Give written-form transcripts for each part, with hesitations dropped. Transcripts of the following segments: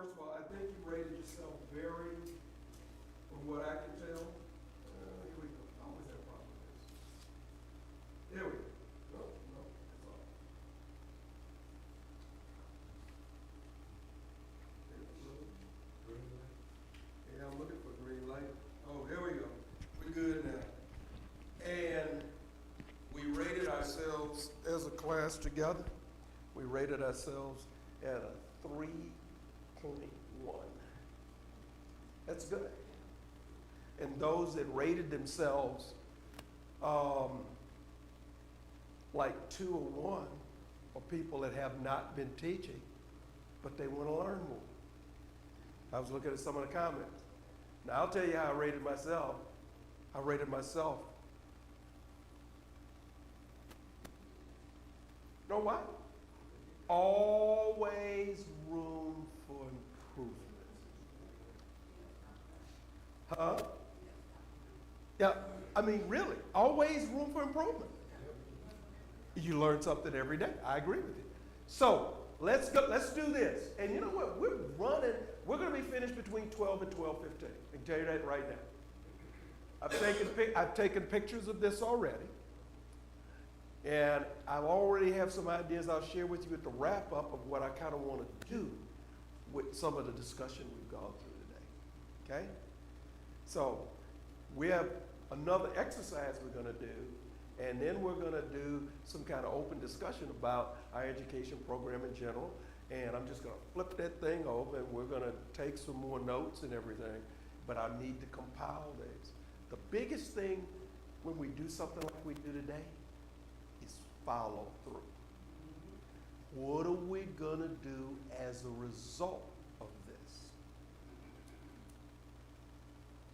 first of all, I think you rated yourself very, from what I can tell. Here we go. I always have a problem with this. There we go. No, that's all. Yeah, I'm looking for green light. Oh, there we go. We're good now. And we rated ourselves as a class together. We rated ourselves at a 3.1. That's good. And those that rated themselves like 2 or 1 are people that have not been teaching, but they want to learn more. I was looking at some of the comments. Now, I'll tell you how I rated myself. I rated myself. You know what? Always room for improvement. Huh? Yeah, I mean, really, always room for improvement. You learn something every day. I agree with you. So let's go. Let's do this. And you know what? We're running. We're going to be finished between 12 and 12:15. I can tell you that right now. I've taken pictures of this already, and I already have some ideas I'll share with you at the wrap up of what I kind of want to do with some of the discussion we've gone through today. Okay? So we have another exercise we're going to do. And then we're going to do some kind of open discussion about our education program in general. And I'm just going to flip that thing over and we're going to take some more notes and everything. But I need to compile these. The biggest thing when we do something like we do today is follow through. What are we going to do as a result of this?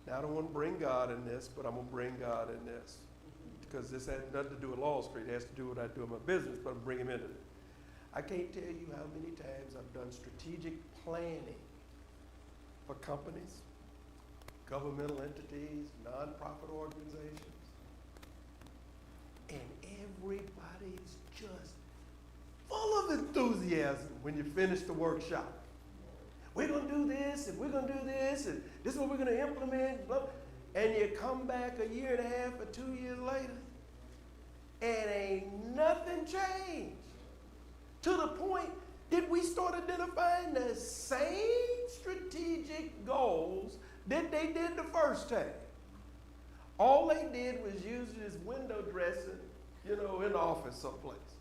Now, I don't want to bring God in this, but I'm going to bring God in this. Because this has nothing to do with Law Street. It has to do with what I do in my business, but I'm bringing him into it. I can't tell you how many times I've done strategic planning for companies, governmental entities, nonprofit organizations, and everybody is just full of enthusiasm when you finish the workshop. We're going to do this, and we're going to do this, and this is what we're going to implement, blah, blah. And you come back a year and a half or 2 years later, and ain't nothing changed. To the point that we start identifying the same strategic goals that they did the first time. All they did was use it as window dressing, in the office someplace.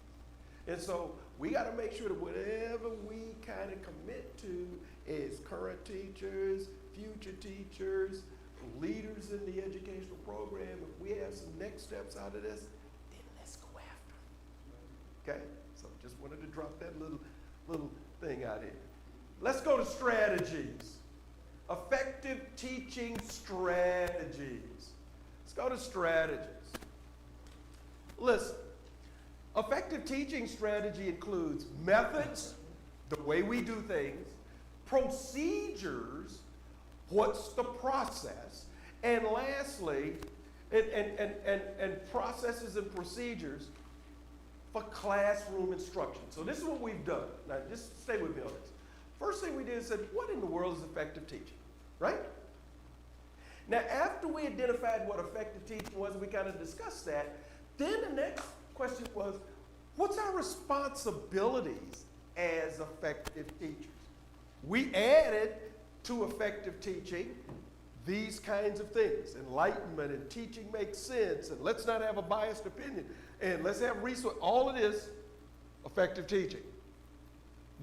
And so we got to make sure that whatever we kind of commit to as current teachers, future teachers, leaders in the educational program, if we have some next steps out of this, then let's go after them. Okay? So just wanted to drop that little thing out here. Let's go to strategies. Effective teaching strategies. Let's go to strategies. Listen, effective teaching strategy includes methods, the way we do things, procedures, what's the process, and lastly, and processes and procedures for classroom instruction. So this is what we've done. Now, just stay with me on this. First thing we did is said, what in the world is effective teaching, right? Now, after we identified what effective teaching was, we kind of discussed that, then the next question was, what's our responsibilities as effective teachers? We added to effective teaching these kinds of things. Enlightenment and teaching makes sense, and let's not have a biased opinion, and let's have resource. All it is, effective teaching.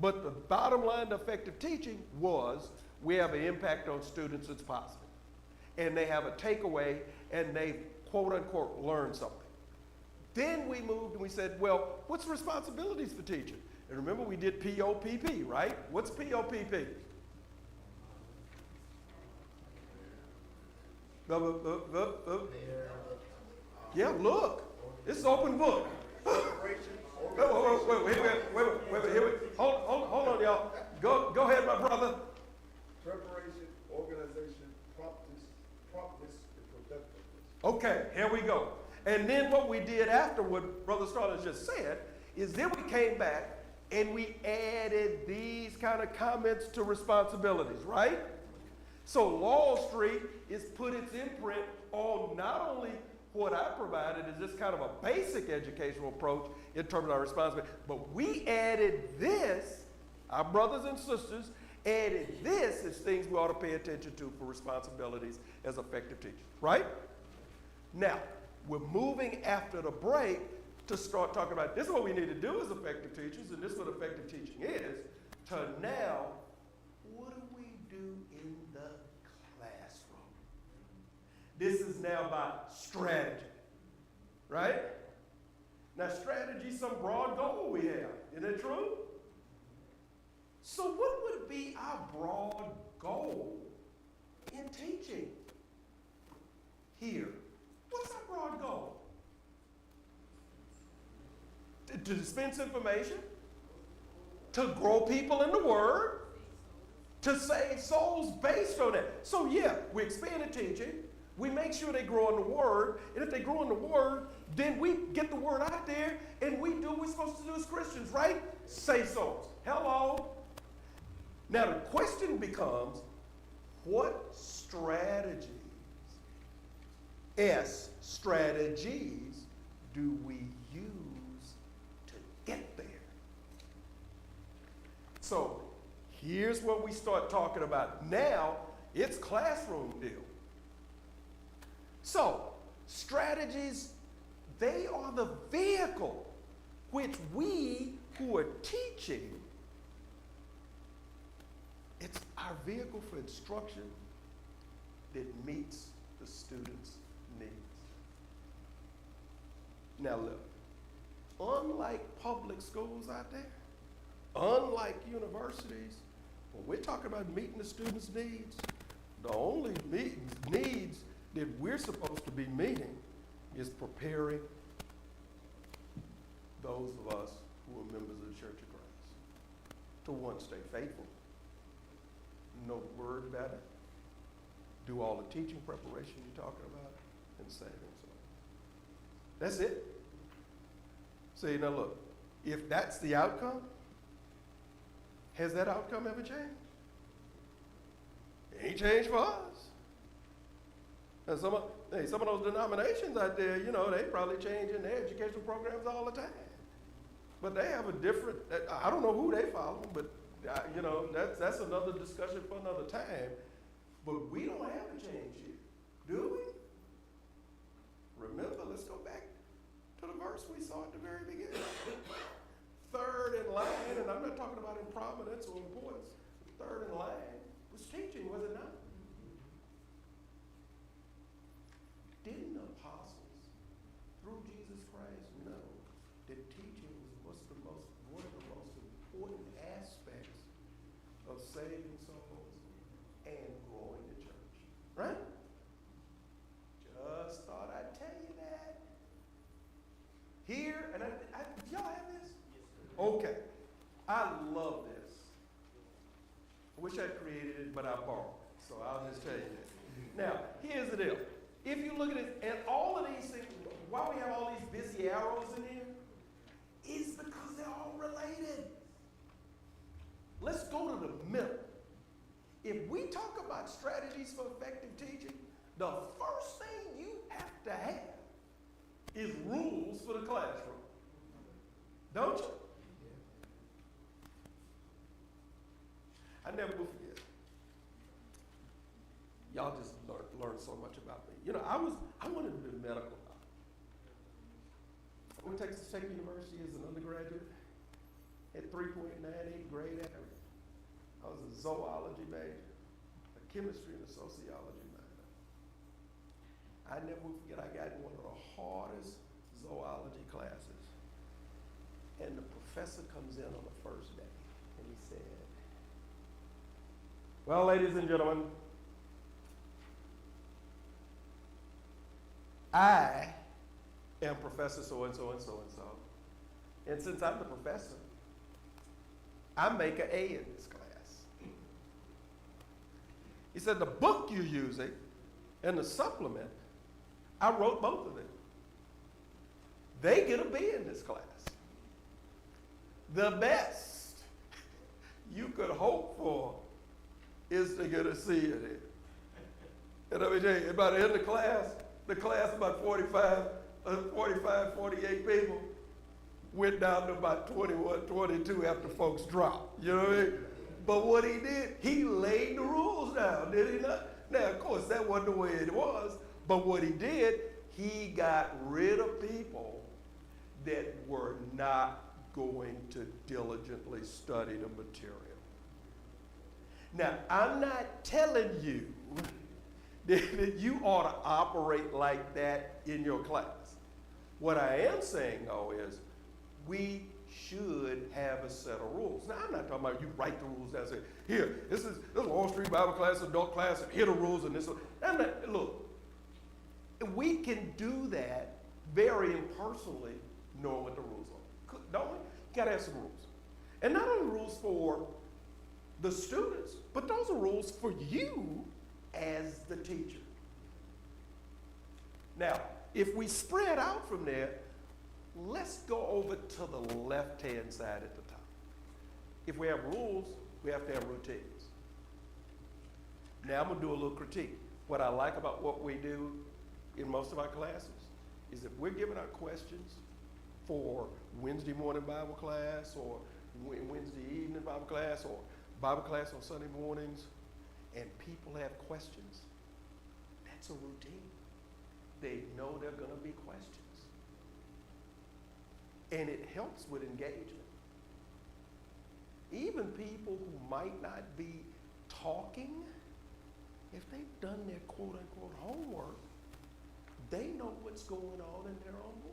But the bottom line to effective teaching was we have an impact on students that's positive. And they have a takeaway, and they, quote unquote, learn something. Then we moved and we said, well, what's the responsibilities for teaching? And remember, we did POPP, right? What's POPP? Yeah, look. It's an open book. Wait, hold on, y'all. Go ahead, my brother. Preparation, organization, promptness, and productiveness. Okay, here we go. And then what we did after what Brother Starlin just said is then we came back and we added these kind of comments to responsibilities, right? So Law Street is put its imprint on not only what I provided as this kind of a basic educational approach in terms of our responsibility, but we added this, our brothers and sisters added this as things we ought to pay attention to for responsibilities as effective teachers, right? Now, we're moving after the break to start talking about this is what we need to do as effective teachers, and this is what effective teaching is, to now, what do we do in the classroom? This is now about strategy, right? Now, strategy is some broad goal we have. Isn't that true? So what would be our broad goal in teaching here? What's our broad goal? To dispense information, to grow people in the Word, to save souls based on that. So yeah, we expand the teaching, we make sure they grow in the Word, and if they grow in the Word, then we get the Word out there, and we do what we're supposed to do as Christians, right? Save souls. Hello? Now the question becomes, what strategies, strategies, do we use to get there? So here's what we start talking about. Now it's classroom deal. So strategies, they are the vehicle which we who are teaching, it's our vehicle for instruction that meets the student's needs. Now look, unlike public schools out there, unlike universities, when we're talking about meeting the student's needs, the only needs that we're supposed to be meeting is preparing those of us who are members of the Church of Christ to, one, stay faithful, know the Word better, do all the teaching preparation you're talking about, and saving souls. That's it. See, now look, if that's the outcome, has that outcome ever changed? It ain't changed for us. And some of those denominations out there, you know, they probably changing their educational programs all the time. But they have a different, I don't know who they follow, but you know, that's another discussion for another time. But we don't have a change here, do we? Remember, let's go back to the verse we saw at the very beginning. Third in line, and I'm not talking about in prominence or importance, third in line was teaching, was it not? Didn't the apostles, through Jesus Christ, know that teaching was one of the most important aspects of saving souls and growing the church? Right? Just thought I'd tell you that. Here, and y'all have this? Okay. I love this. I wish I'd created it, but I borrowed it. So I'll just tell you that. Now, here's the deal. If you look at it, and all of these things, why we have all these busy arrows in here, is because they're all related. Let's go to the middle. If we talk about strategies for effective teaching, the first thing you have to have is rules for the classroom. Don't you? I never will forget. Y'all just learn so much about me. You know, I wanted to be a medical doctor. I went to Texas Tech University as an undergraduate, had 3.98 grade average. I was a zoology major, a chemistry and a sociology minor. I never will forget, I got in one of the hardest zoology classes. And the professor comes in on the first day, and he said, well, ladies and gentlemen, I am Professor so-and-so and so-and-so. And since I'm the professor, I make an A in this class. He said, the book you're using and the supplement, I wrote both of them. They get a B in this class. the best you could hope for is to get a C in it. And let me tell you, by the end of the class about 48 people, went down to about 21, 22 after folks dropped. You know what I mean? But what he did, he laid the rules down, did he not? Now, of course, that wasn't the way it was, but what he did, he got rid of people that were not going to diligently study the material. Now, I'm not telling you that you ought to operate like that in your class. What I am saying, though, is we should have a set of rules. Now, I'm not talking about you write the rules down and say, here, this is Wall Street Bible class, adult class, and here are the rules, and this. I'm not, look, we can do that very impersonally, knowing what the rules are. Don't we? You gotta have some rules. And not only rules for the students, but those are rules for you as the teacher. Now, if we spread out from there, let's go over to the left-hand side at the top. If we have rules, we have to have routines. Now I'm gonna do a little critique. What I like about what we do in most of our classes is that we're giving out questions for Wednesday morning Bible class or Wednesday evening Bible class or Bible class on Sunday mornings, and people have questions. That's a routine. They know there are gonna be questions. And it helps with engagement. Even people who might not be talking, if they've done their quote unquote homework, they know what's going on and they're on board.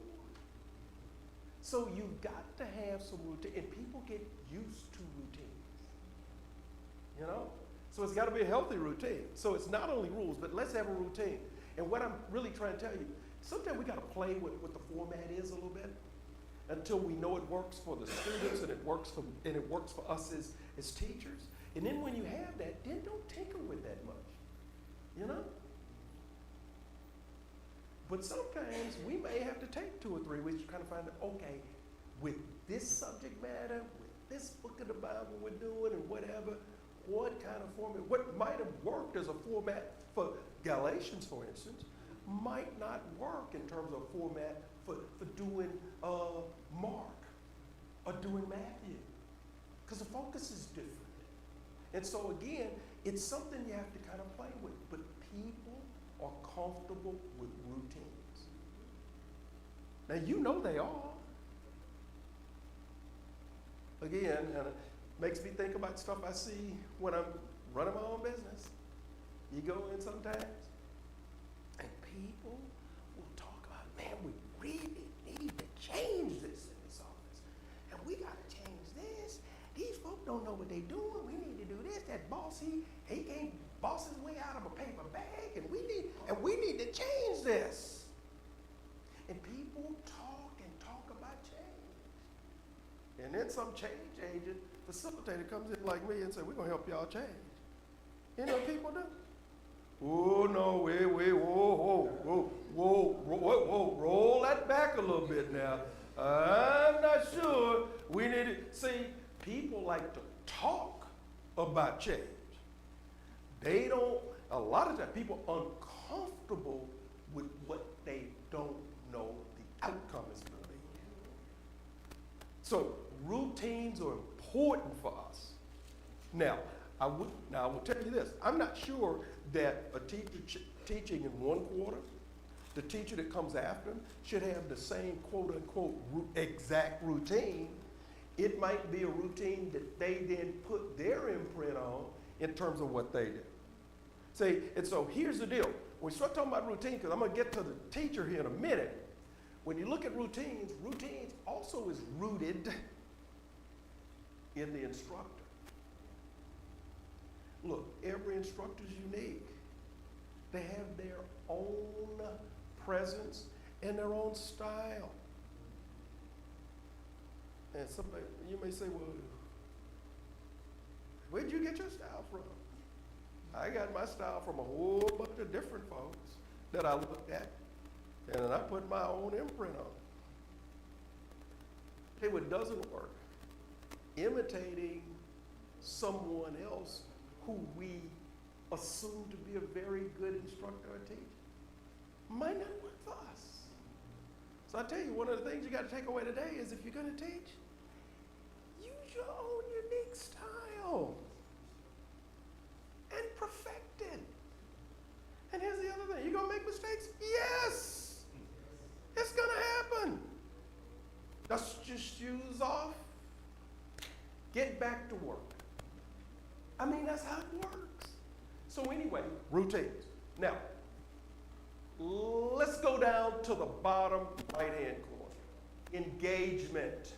So you've got to have some routine, and people get used to routines. You know? So it's got to be a healthy routine. So it's not only rules, but let's have a routine. And what I'm really trying to tell you, sometimes we got to play with what the format is a little bit until we know it works for the students and it works for us as teachers. And then when you have that, then don't tinker with that much. You know? But sometimes we may have to take 2 or 3 weeks to kind of find out, okay, with this subject matter, with this book of the Bible we're doing and whatever, what kind of format, what might have worked as a format for Galatians, for instance, might not work in terms of format for doing Mark or doing Matthew, because the focus is different. And so again, it's something you have to kind of play with, but people are comfortable with routines. Now you know they are. Again, and it makes me think about stuff I see when I'm running my own business. You go in sometimes, and people will talk about, man, we really need to change this in this office. And we got to change this. These folks don't know what they're doing. We need to do this. That boss, he can't boss his way out of a paper bag, and we need to change this. And people talk about change. And then some change agent, facilitator comes in like me and says, we're going to help y'all change. You know what people do? Oh, no, wait, whoa, roll that back a little bit now. I'm not sure we need to. See, people like to talk about change. They don't, a lot of times, people are uncomfortable with what they don't know the outcome is going to be. So, routines are important for us. Now, I will tell you this. I'm not sure that a teacher teaching in one quarter, the teacher that comes after them, should have the same quote-unquote exact routine. It might be a routine that they then put their imprint on in terms of what they do. See, and so here's the deal. When we start talking about routine, because I'm going to get to the teacher here in a minute, when you look at routines also is rooted in the instructor. Look, every instructor is unique. They have their own presence and their own style. And somebody, you may say, well, where'd you get your style from? I got my style from a whole bunch of different folks that I looked at, and then I put my own imprint on it. Hey, what doesn't work imitating someone else who we assume to be a very good instructor or teacher might not work for us. So I tell you, one of the things you got to take away today is if you're going to teach, use your own unique style and perfect it. And here's the other thing. You're going to make mistakes? Yes. It's going to happen. Dust your shoes off. Get back to work. I mean, that's how it works. So anyway, routines. Now, let's go down to the bottom right-hand corner. Engagement.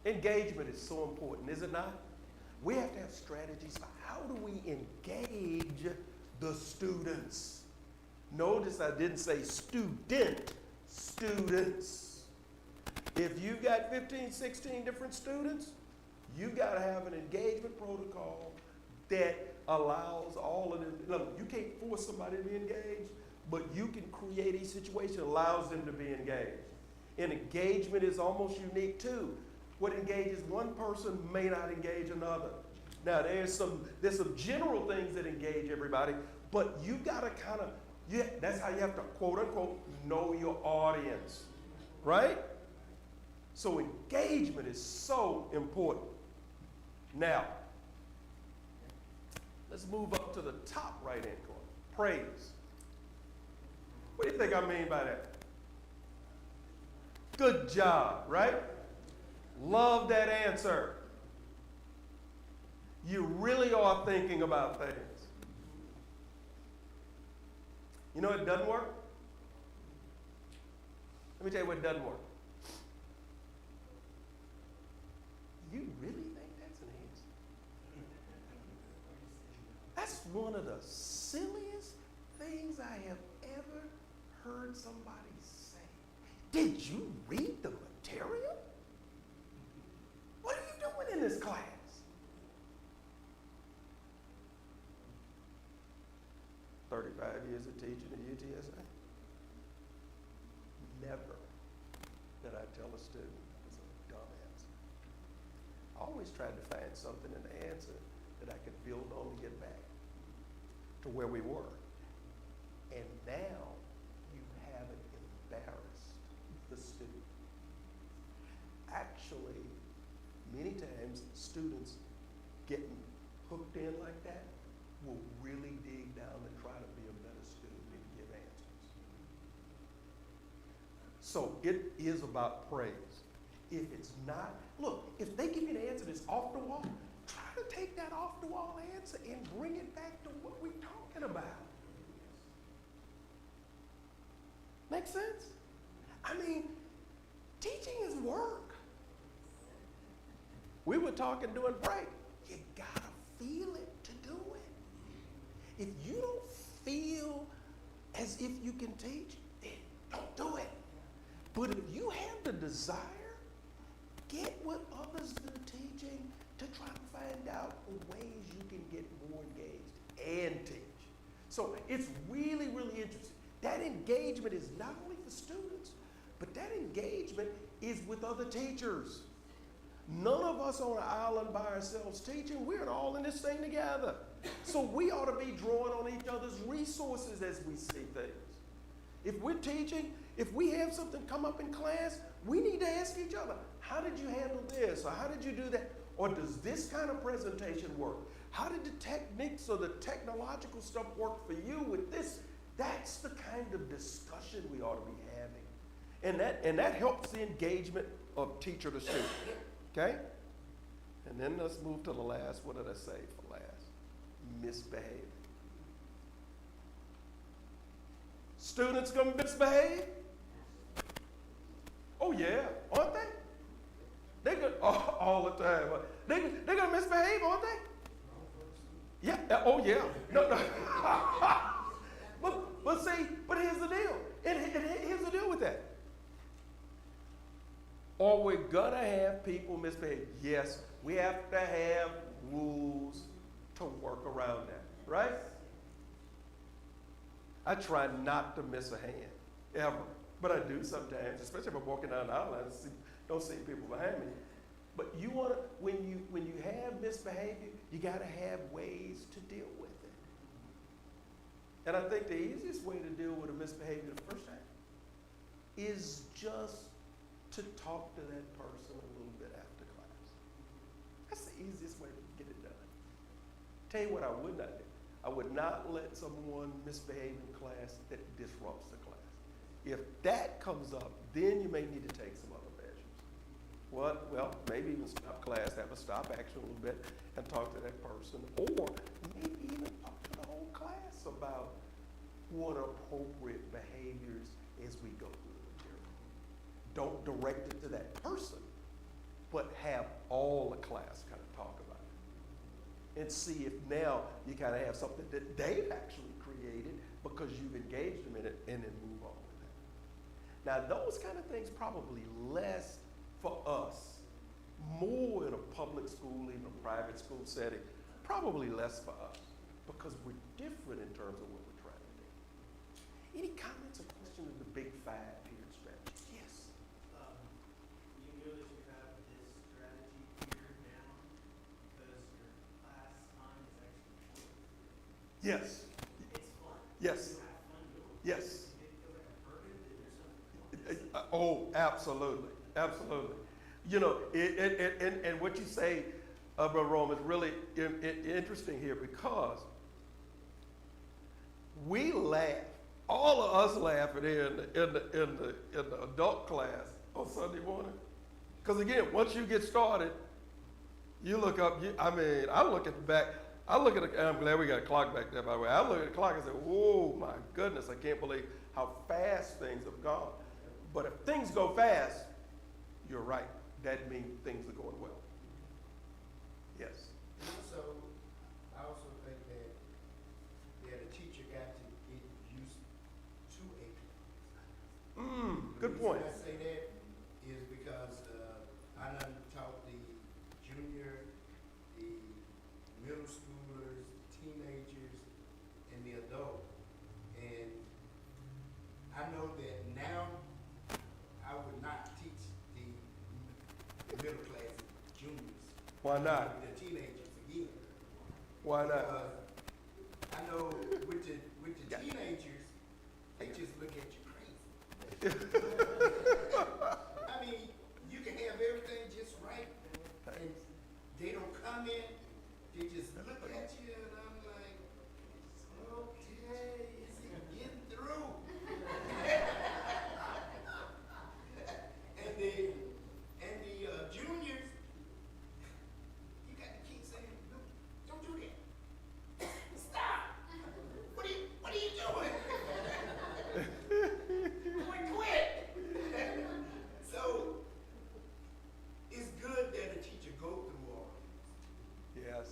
Engagement is so important, is it not? We have to have strategies for how do we engage the students. Notice I didn't say student, students. If you've got 15, 16 different students, you got to have an engagement protocol that allows all of them. Look, you can't force somebody to be engaged, but you can create a situation that allows them to be engaged. And engagement is almost unique too. What engages one person may not engage another. Now there's some general things that engage everybody, but you got to kind of, that's how you have to quote unquote know your audience, right? So engagement is so important. Now, let's move up to the top right-hand corner. Praise. What do you think I mean by that? Good job, right? Love that answer. You really are thinking about things. You know it doesn't work? Let me tell you what doesn't work. You really think that's an answer? That's one of the silliest things I have ever heard somebody say. Did you read the material? What are you doing in this class? Years of teaching at UTSA. Never did I tell a student it's a dumb answer. I always tried to find something in the answer that I could build on to get back to where we were. And now you haven't embarrassed the student. Actually, many times students getting hooked in like that will really dig down and try to be a better student and give answers. So it is about praise. If it's not, look, if they give you an answer that's off the wall, try to take that off the wall answer and bring it back to what we're talking about. Make sense? I mean, teaching is work. We were talking during break. You gotta feel it to do it. If you don't feel as if you can teach, then don't do it. But if you have the desire, get with others that are teaching to try to find out the ways you can get more engaged and teach. So it's really, really interesting. That engagement is not only for students, but that engagement is with other teachers. None of us on an island by ourselves teaching. We're all in this thing together. So we ought to be drawing on each other's resources as we see things. If we're teaching, if we have something come up in class, we need to ask each other, how did you handle this? Or how did you do that? Or does this kind of presentation work? How did the techniques or the technological stuff work for you with this? That's the kind of discussion we ought to be having. And that helps the engagement of teacher to student. Okay? And then let's move to the last. What did I say for last? Misbehave. Students gonna misbehave? Oh yeah, aren't they? They go all the time. They're gonna misbehave, aren't they? Yeah. Oh yeah. No. But see, but here's the deal. And here's the deal with that. Are we gonna have people misbehave? Yes, we have to have rules to work around that, right? I try not to miss a hand, ever. But I do sometimes, especially if I'm walking down the aisle and I don't see people behind me. But you want to, when you have misbehavior, you got to have ways to deal with it. And I think the easiest way to deal with a misbehavior the first time is just to talk to that person a little bit after class. That's the easiest way to get it done. Tell you what I would not do. I would not let someone misbehave in class that disrupts the class. If that comes up, then you may need to take some other measures. What? Well, maybe even stop class, have a stop action a little bit, and talk to that person. Or maybe even talk to the whole class about what are appropriate behaviors as we go through the material. Don't direct it to that person, but have all the class kind of talk about it. And see if now you kind of have something that they've actually created because you've engaged them in it, and then move on with that. Now, those kind of things probably less for us, more in a public school, even a private school setting, probably less for us because we're different in terms of what we're trying to do. Any comments or questions of the big 5-period strategy? Yes. You know that you have this strategy here now because your class time is actually short. Yes. It's fun. Yes. You have fun doing it. Yes. You feel like a burden, then there's something fun. Oh, absolutely. Absolutely. You know, and what you say, Brother Rome, is really interesting here because we laugh. All of us laughing here in the adult class on Sunday morning. Because again, once you get started, you look up. I look at the back. I'm glad we got a clock back there, by the way. I look at the clock and say, "Whoa, my goodness! I can't believe how fast things have gone." But if things go fast, you're right. That means things are going well. Yes. I also think that a teacher got to get used to a class. Good point. The reason I say that is because I done taught the junior, the middle schoolers, teenagers, and the adult. And I know that now I would not teach the middle class juniors. Why not? The teenagers again. Why not? I know with the teenagers, they just look at you crazy. I mean, you can have everything just right, and they don't come in, they just look at you, and I'm like, okay, is he getting through? And the juniors, you got to keep saying, no, don't do that. Stop. What are you doing? Quit. So it's good that a teacher go through all of this. Yes.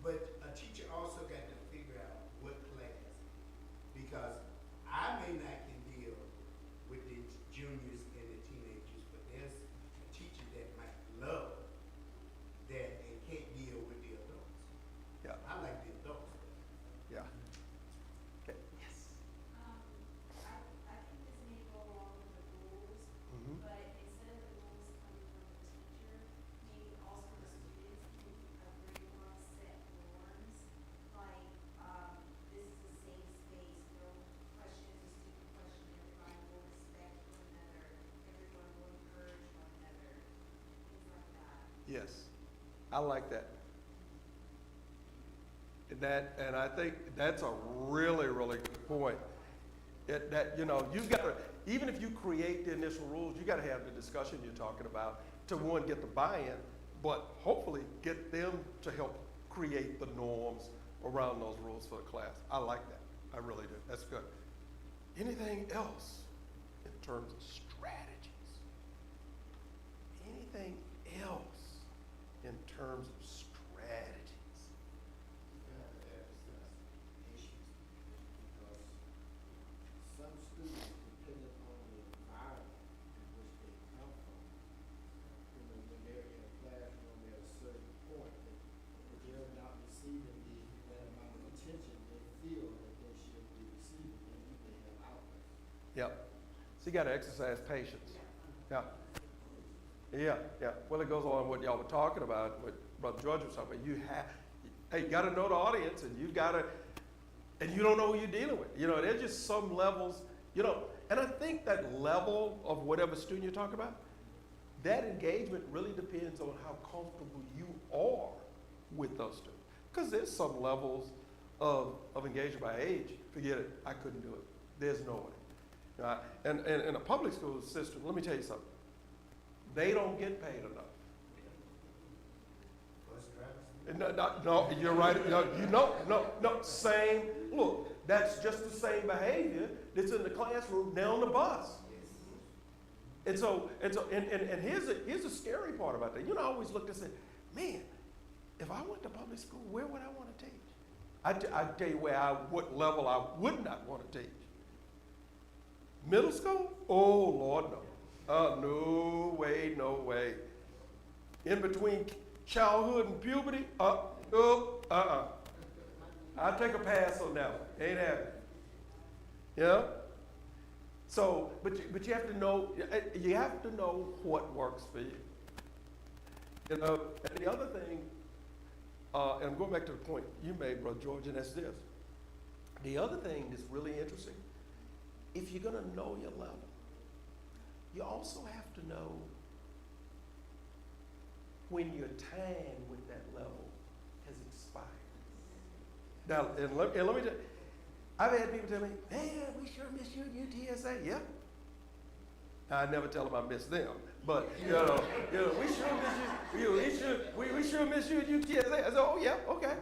But a teacher also got to figure out what class, because I may not can deal with the juniors and the teenagers, but there's a teacher that might love that and can't deal with the adults. Yeah. I like the adults. Yeah. Okay. Yes. I think this may go along with the rules, Mm-hmm. but instead of the rules coming from the teacher, maybe also the students can agree on set norms, like, this is a safe space, no question is a student question, everybody will respect one another, everyone will encourage one another, things like that. Yes. I like that. And I think that's a really, really good point. You've got to, even if you create the initial rules, you got to have the discussion you're talking about to, one, get the buy-in, but hopefully get them to help create the norms around those rules for the class. I like that. I really do. That's good. Anything else in terms of strategies? Anything else in terms of strategies? Issues because some students, depending on the environment in which they come from, when they're in a classroom at a certain point, if they're not receiving that amount of attention they feel that they should be receiving, then you may have outlets. Yep. So you got to exercise patience. Yeah. Yeah, yeah. Well, it goes on what y'all were talking about, what Brother George was talking about. Hey, you gotta know the audience, and and you don't know who you're dealing with. You know, there's just some levels, you know, and I think that level of whatever student you're talking about, that engagement really depends on how comfortable you are with those students. Because there's some levels of engagement by age. Forget it, I couldn't do it. There's no way. And in a public school system, let me tell you something. They don't get paid enough. No, you're right. No, same. Look, that's just the same behavior that's in the classroom now on the bus. And here's the scary part about that. You know, I always looked and said, man, if I went to public school, where would I want to teach? I tell you what level I would not want to teach. Middle school? Oh, Lord, no. No way, no way. In between childhood and puberty? I'll take a pass on that one. Ain't happening. Yeah? So, but you have to know what works for you. You know, and the other thing, and I'm going back to the point you made, Brother George, and that's this. The other thing that's really interesting, if you're going to know your level, you also have to know when your time with that level has expired. Now, and let me tell you, I've had people tell me, man, we sure miss you at UTSA. Yeah. I never tell them I miss them, but you know, we sure miss you. We sure miss you at UTSA. I said, oh yeah, okay.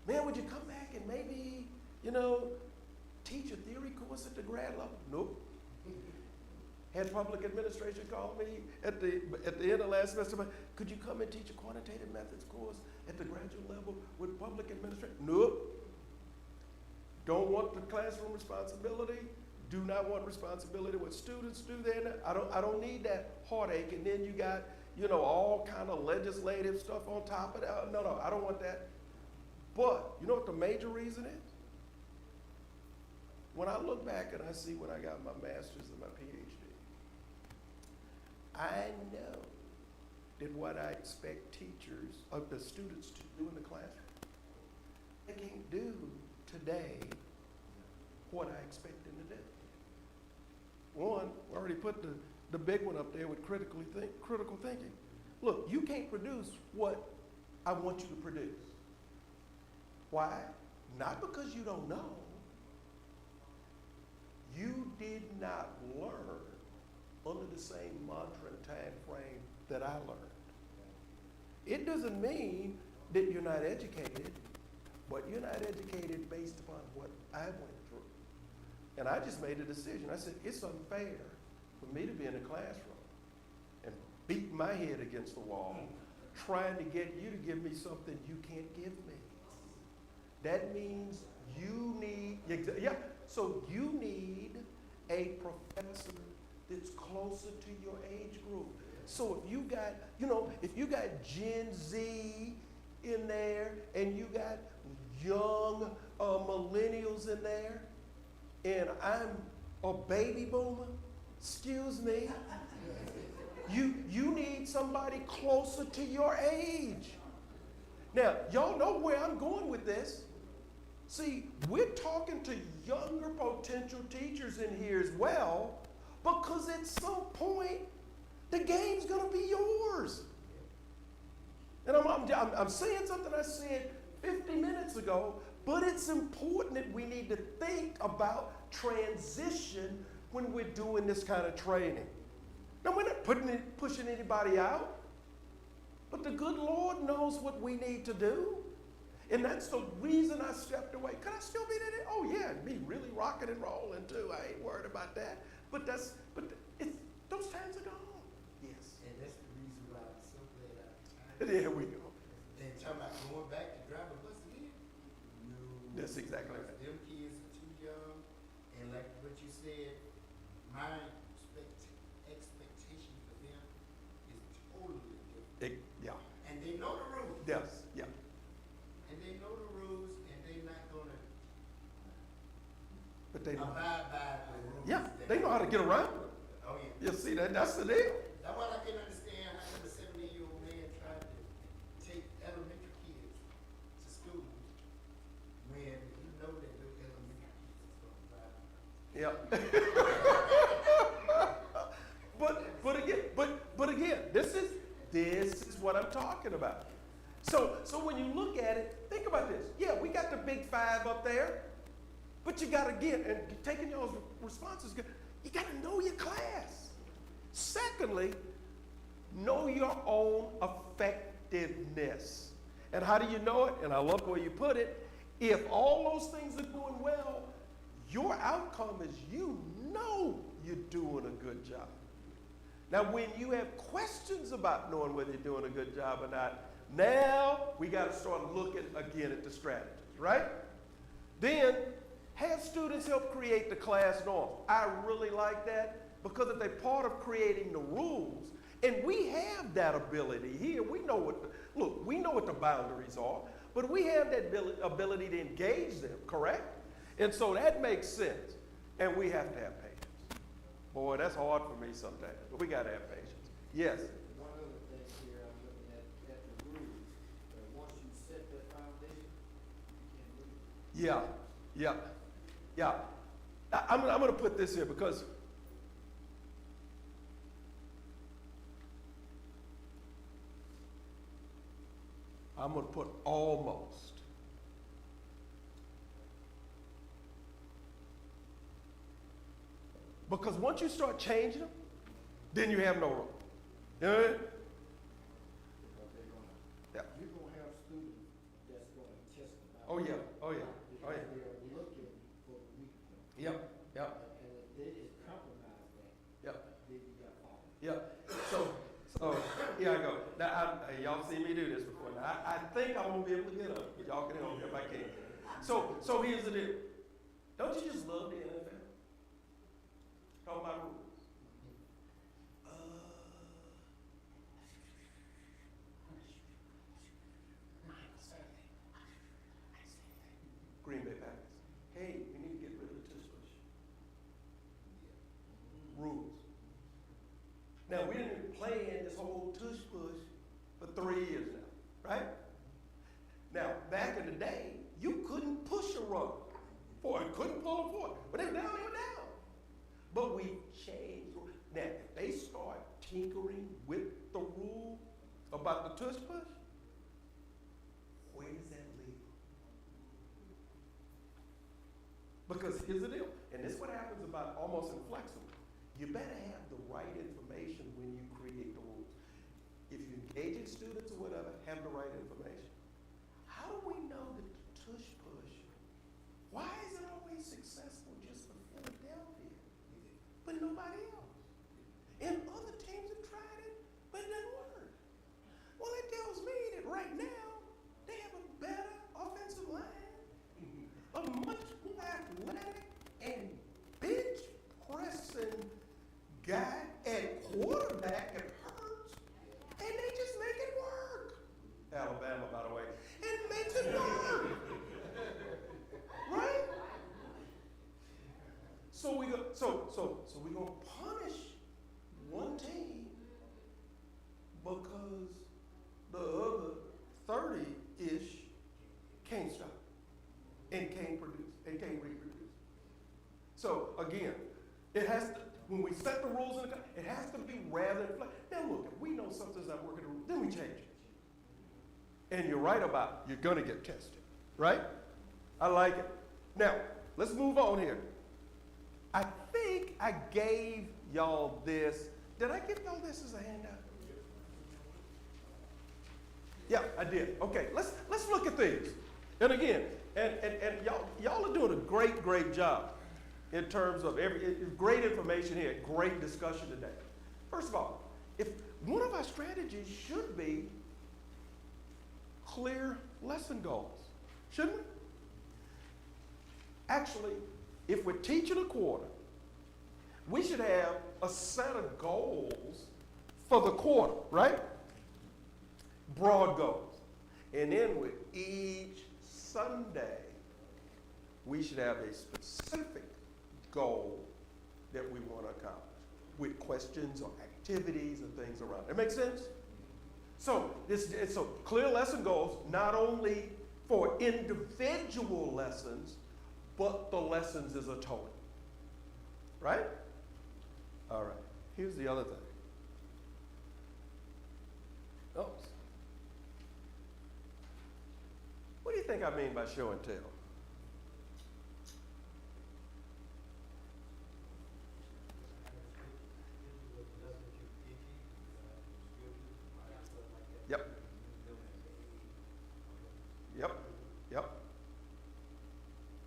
Man, would you come back and maybe, teach a theory course at the grad level? Nope. Had public administration call me at the end of last semester. Could you come and teach a quantitative methods course at the graduate level with public administration? Nope. Don't want the classroom responsibility. Do not want responsibility what students do there. I don't need that heartache. And then you got, all kind of legislative stuff on top of that. No, I don't want that. But you know what the major reason is? When I look back and I see when I got my master's and my PhD, I know that what I expect teachers, the students to do in the classroom, they can't do today what I expect them to do. One, I already put the big one up there with critical thinking. Look, you can't produce what I want you to produce. Why? Not because you don't know. You did not learn under the same mantra and time frame that I learned. It doesn't mean that you're not educated, but you're not educated based upon what I went through. And I just made a decision. I said, it's unfair for me to be in a classroom and beat my head against the wall trying to get you to give me something you can't give me. That means you need, so you need a professor that's closer to your age group. So if you got Gen Z in there and you got young millennials in there, and I'm a baby boomer, excuse me, you need somebody closer to your age. Now, y'all know where I'm going with this. See, we're talking to younger potential teachers in here as well, because at some point, the game's gonna be yours. And I'm saying something I said 50 minutes ago, but it's important that we need to think about transition when we're doing this kind of training. Now, we're not pushing anybody out, but the good Lord knows what we need to do. And that's the reason I stepped away. Could I still be there? Oh yeah, me really rocking and rolling too. I ain't worried about that. But those times are gone. Yes. And that's the reason why I'm so glad I There we go. Then talking about going back to drive a bus again? No. That's exactly Because right. them kids are too young, and like what you said, my expectation for them is totally different. Yeah. And they know the rules. Yes. Yeah. And they know the rules, and they're not gonna But they know. abide by the rules. Yeah. that- They know how to get around it. Oh, yeah. You see that? That's the deal. That's what I can understand But again, this is what I'm talking about. So when you look at it, think about this. Yeah, we got the big five up there, but you got to get, and taking y'all's responses, you got to know your class. Secondly, know your own effectiveness. And how do you know it? And I love the way you put it. If all those things are going well, your outcome is you know you're doing a good job. Now, when you have questions about knowing whether you're doing a good job or not, now we got to start looking again at the strategies, right? Then have students help create the class norms. I really like that because if they're part of creating the rules, and we have that ability here, we know what the boundaries are, but we have that ability to engage them, correct? And so that makes sense. And we have to have patience. Boy, that's hard for me sometimes, but we got to have patience. Yes? One other thing here, I'm looking at the rules. Once you set that foundation, you can't move. Yeah. I'm going to put this here because I'm going to put almost. Because once you start changing them, then you have no room. You know what I mean? Because they're gonna, Yeah. you're gonna have students that's gonna test about. Oh, yeah. Because they're looking for the weak point. Yep. And if they just compromise that, Yep. then you got fallen. Yep. So here I go. Now, y'all seen me do this before. Now, I think I'm gonna be able to get up, but y'all can help me if I can. So here's the deal. Don't you just love the NFL? Talk about rules. Green Bay Packers. Hey, we need to get rid of the tush push. Rules. Now, we didn't been playing this whole tush push for 3 years now, right? Now, back in the day, you couldn't push a run forward, couldn't pull them forward. But they were down. But we changed. Now, if they start tinkering with the rule about the tush push, where does that leave them? Because here's the deal, and this is what happens about almost inflexible. You better have the right information when you create the rules. If you're engaging students or whatever, have the right information. How do we know that the tush push, why is it always successful just for Philadelphia, but nobody else? And other teams have tried it, but it doesn't work. Well, it tells me that right now, they have a better offensive line, a much more athletic and bench pressing guy at quarterback at Hurts, and they just make it work. Alabama, by the way, it makes it work, right? So we gonna punish one team because the other 30-ish can't stop and can't produce and can't reproduce. So again, it has to, when we set the rules in the, it has to be rather than flat. Now look, if we know something's not working, then we change it. And you're right about it. You're gonna get tested, right? I like it. Now, let's move on here. I think I gave y'all this. Did I give y'all this as a handout? Yeah, I did. Okay, let's look at these. And again, and y'all are doing a great job in terms of great information here, great discussion today. First of all, if one of our strategies should be clear lesson goals, shouldn't we? Actually, if we're teaching a quarter, we should have a set of goals for the quarter, right? Broad goals. And then with each Sunday, we should have a specific goal that we want to accomplish with questions or activities and things around. That makes sense? So clear lesson goals, not only for individual lessons, but the lessons as a total. right? All right, here's the other thing. Oops. What do you think I mean by show and tell? Yep. Yep. Yep.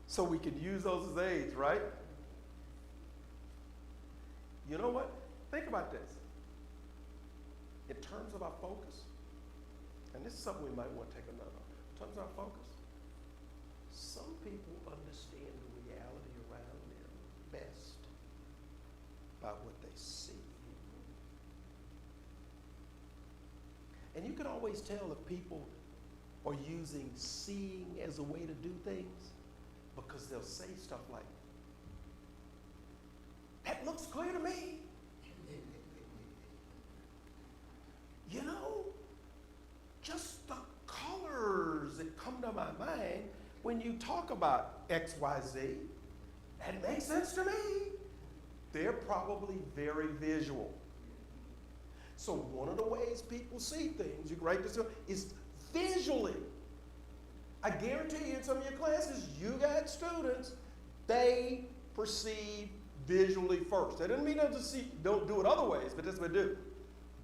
So we can use those as aids, right? You know what? Think about this. In terms of our focus, and this is something we might want to take a note of. In terms of our focus, some people understand the reality around them best by what they see. And you can always tell if people are using seeing as a way to do things because they'll say stuff like, "That looks clear to me." You know, just the colors that come to my mind when you talk about X, Y, Z, that makes sense to me. They're probably very visual. So one of the ways people see things, you can write this down, is visually. I guarantee you in some of your classes, you got students, they perceive visually first. That doesn't mean they don't do it other ways, but that's what they do.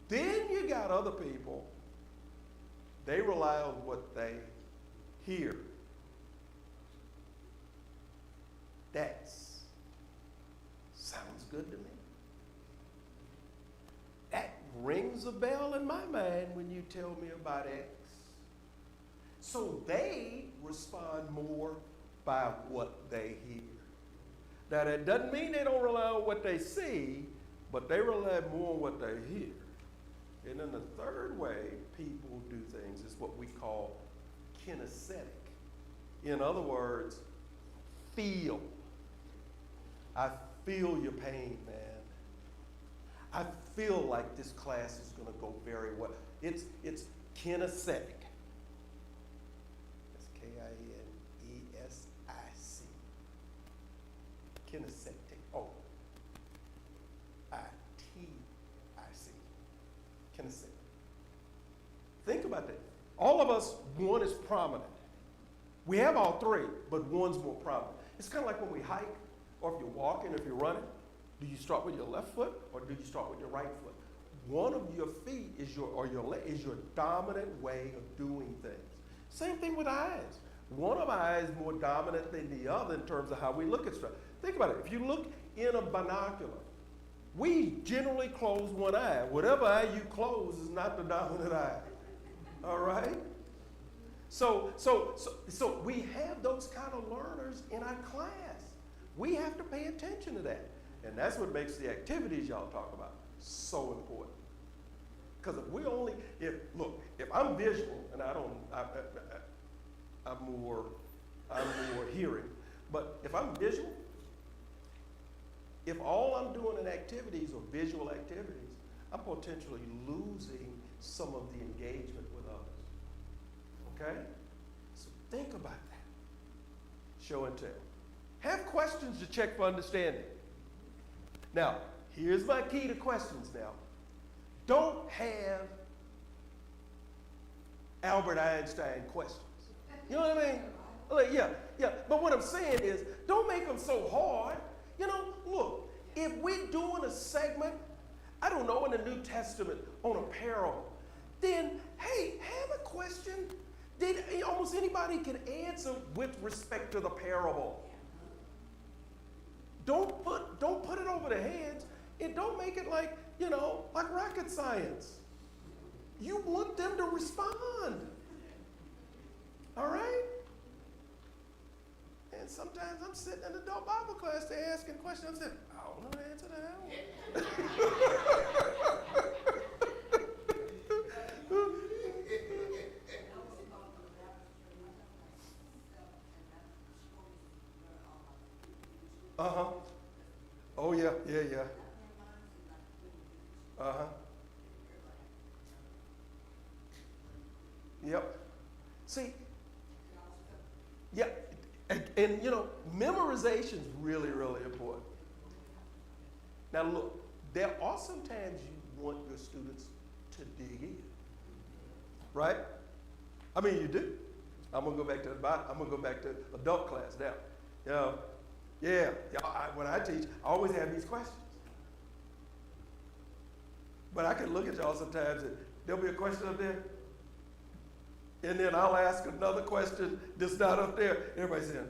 Then you got other people, they rely on what they hear. That sounds good to me. That rings a bell in my mind when you tell me about X. So they respond more by what they hear. Now that doesn't mean they don't rely on what they see, but they rely more on what they hear. And then the third way people do things is what we call kinesthetic. In other words, feel. I feel your pain, man. I feel like this class is going to go very well. It's kinesthetic. That's K-I-N-E-S-I-C. Kinesthetic. Oh. I-T-I-C. Kinesthetic. Think about that. All of us, one is prominent. We have all three, but one's more prominent. It's kind of like when we hike, or if you're walking, if you're running. Do you start with your left foot, or do you start with your right foot? One of your feet is your dominant way of doing things. Same thing with eyes. One of our eyes is more dominant than the other in terms of how we look at stuff. Think about it. If you look in a binocular, we generally close one eye. Whatever eye you close is not the dominant eye. All right? So we have those kind of learners in our class. We have to pay attention to that. And that's what makes the activities y'all talk about so important. Because if I'm visual, and I'm more hearing, but if I'm visual, if all I'm doing in activities are visual activities, I'm potentially losing some of the engagement with others. Okay? So think about that. Show and tell. Have questions to check for understanding. Now, here's my key to questions now. Don't have Albert Einstein questions. You know what I mean? Like, yeah. But what I'm saying is, don't make them so hard. You know, look, if we're doing a segment, I don't know, in the New Testament on a parable, then, hey, have a question that almost anybody can answer with respect to the parable. Don't put it over their heads, and don't make it like rocket science. You want them to respond. All right? And sometimes I'm sitting in the adult Bible class, they're asking questions, I'm saying, I don't know the answer to that Uh-huh. Oh, yeah. Uh-huh. Yep. See, yeah, and memorization is really, really important. Now look, there are some times you want your students to dig in, right? I mean, you do. I'm gonna go back to I'm gonna go back to adult class now. You know, yeah, when I teach, I always have these questions. But I can look at y'all sometimes and there'll be a question up there, and then I'll ask another question that's not up there. Everybody's saying,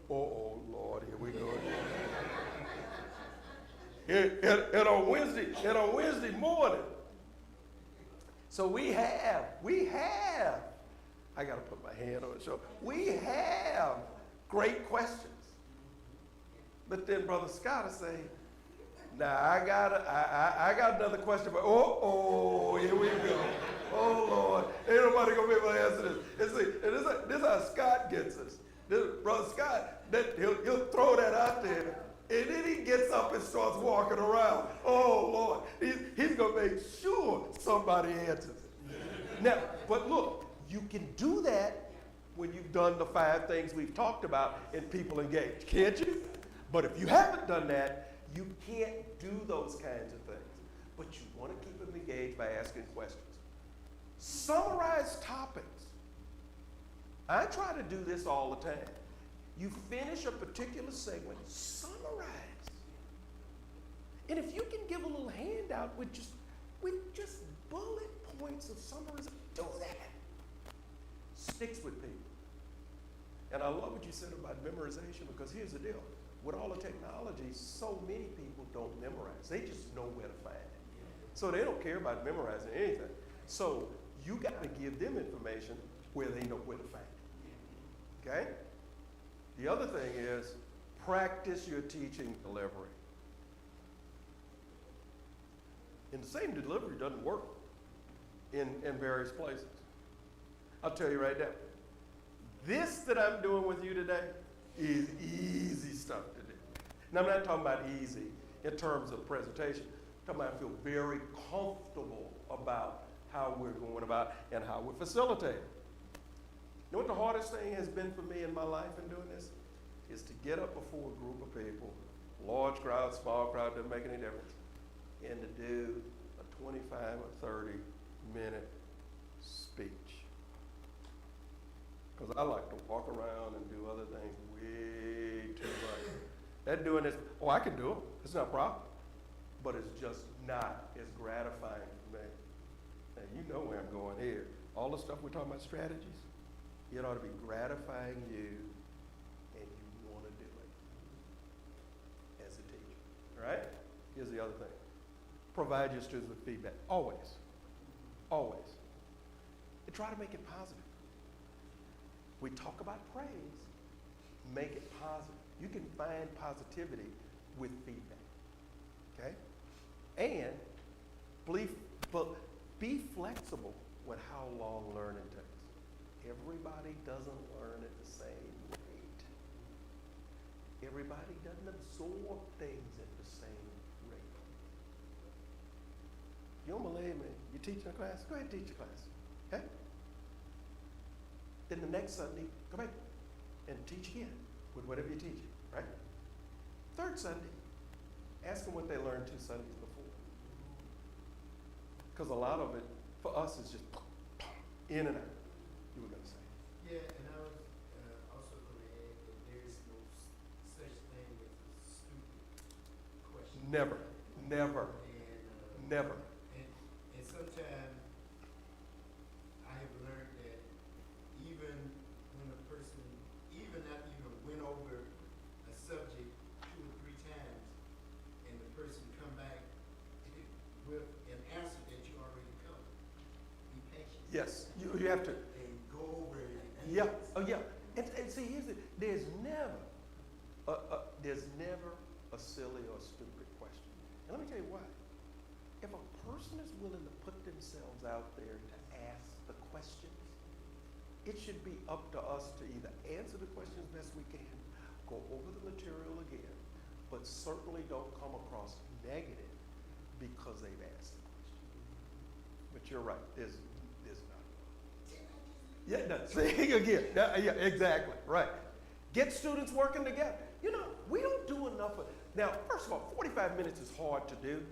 oh Lord, here we go again. and on Wednesday morning. So we have, I gotta put my hand on the shoulder. We have great questions. But then Brother Scott will say, now I got another question, but here we go. Oh Lord, ain't nobody gonna be able to answer this. And see, and this is how Scott gets us. Brother Scott, he'll throw that out there, and then he gets up and starts walking around. Oh Lord, he's gonna make sure somebody answers it. Now, but look, you can do that when you've done the 5 things we've talked about and people engage, can't you? But if you haven't done that, you can't do those kinds of things. But you want to keep them engaged by asking questions. Summarize topics. I try to do this all the time. You finish a particular segment, summarize. And if you can give a little handout with just bullet points of summaries, do that. Sticks with people. And I love what you said about memorization, because here's the deal. With all the technology, so many people don't memorize. They just know where to find it. So they don't care about memorizing anything. So you got to give them information where they know where to find it. Okay? The other thing is practice your teaching delivery. And the same delivery doesn't work in various places. I'll tell you right now. This that I'm doing with you today is easy stuff to do. Now, I'm not talking about easy in terms of presentation. I'm talking about I feel very comfortable about how we're going about and how we're facilitating. You know what the hardest thing has been for me in my life in doing this? Is to get up before a group of people, large crowd, small crowd, doesn't make any difference, and to do a 25 or 30 minute speech. Because I like to walk around and do other things way too much. That doing this, I can do it. It's not a problem. But it's just not as gratifying for me. And you know where I'm going here. All the stuff we're talking about, strategies, it ought to be gratifying you, and you want to do it as a teacher. All right? Here's the other thing. Provide your students with feedback. Always. Always. And try to make it positive. We talk about praise, make it positive. You can find positivity with feedback, okay? And be flexible with how long learning takes. Everybody doesn't learn at the same rate. Everybody doesn't absorb things at the same rate. You don't believe me? You teaching a class? Go ahead and teach a class, okay? Then the next Sunday, come back and teach again with whatever you're teaching, right? Third Sunday, ask them what they learned 2 Sundays before. Because a lot of it, for us, is just in and out. You were going to say. Yeah, and I was also going to add that there is no such thing as a stupid question. Never. And, Never. And sometimes I have learned that even when a person, even after you went over a subject 2 or 3 times, and the person come back with an answer that you already covered, be patient. Yes, you have to. And go over it again. Yeah, oh yeah. And see, here's the, there's never a silly or stupid question. And let me tell you why. If a person is willing to put themselves out there to ask the questions, it should be up to us to either answer the questions best we can, go over the material again, but certainly don't come across negative because they've asked the question. But you're right, there's not. Yeah, no, see again, yeah, exactly, right. Get students working together. You know, we don't do enough of, now, first of all, 45 minutes is hard to do,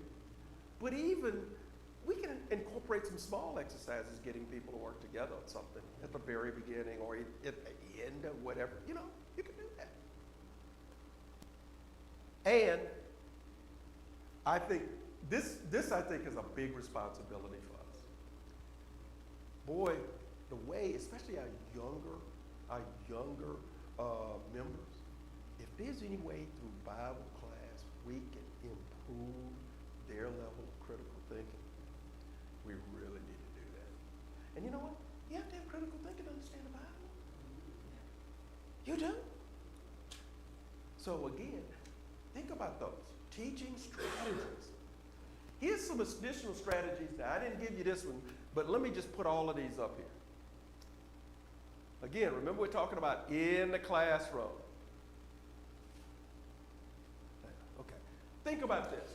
but even, we can incorporate some small exercises, getting people to work together on something at the very beginning or at the end or whatever. You know, you can do that. And I think this I think is a big responsibility for us. Boy, the way, especially our younger members, if there's any way through Bible class we can improve their level of critical thinking, we really need to do that. And you know what? You have to have critical thinking to understand the Bible. You do. So again, think about those teaching strategies. Here's some additional strategies. Now, I didn't give you this one, but let me just put all of these up here. Again, remember we're talking about in the classroom. Okay. Think about this.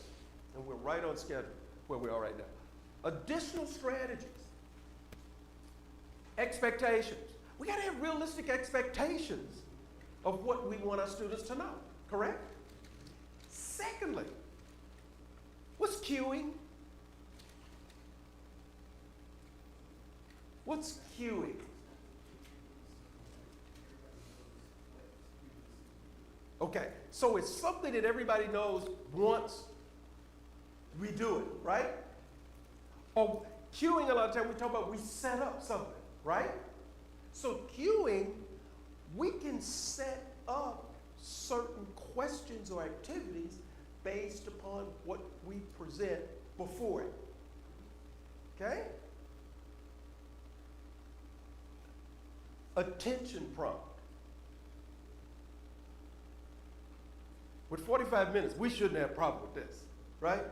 And we're right on schedule where we are right now. Additional strategies. Expectations. We got to have realistic expectations of what we want our students to know, correct? Secondly, what's cueing? What's cueing? Okay, so it's something that everybody knows once we do it, right? Or cueing, a lot of times we talk about we set up something, right? So cueing, we can set up certain questions or activities based upon what we present before it. Okay? Attention prompt. With 45 minutes, we shouldn't have a problem with this, right?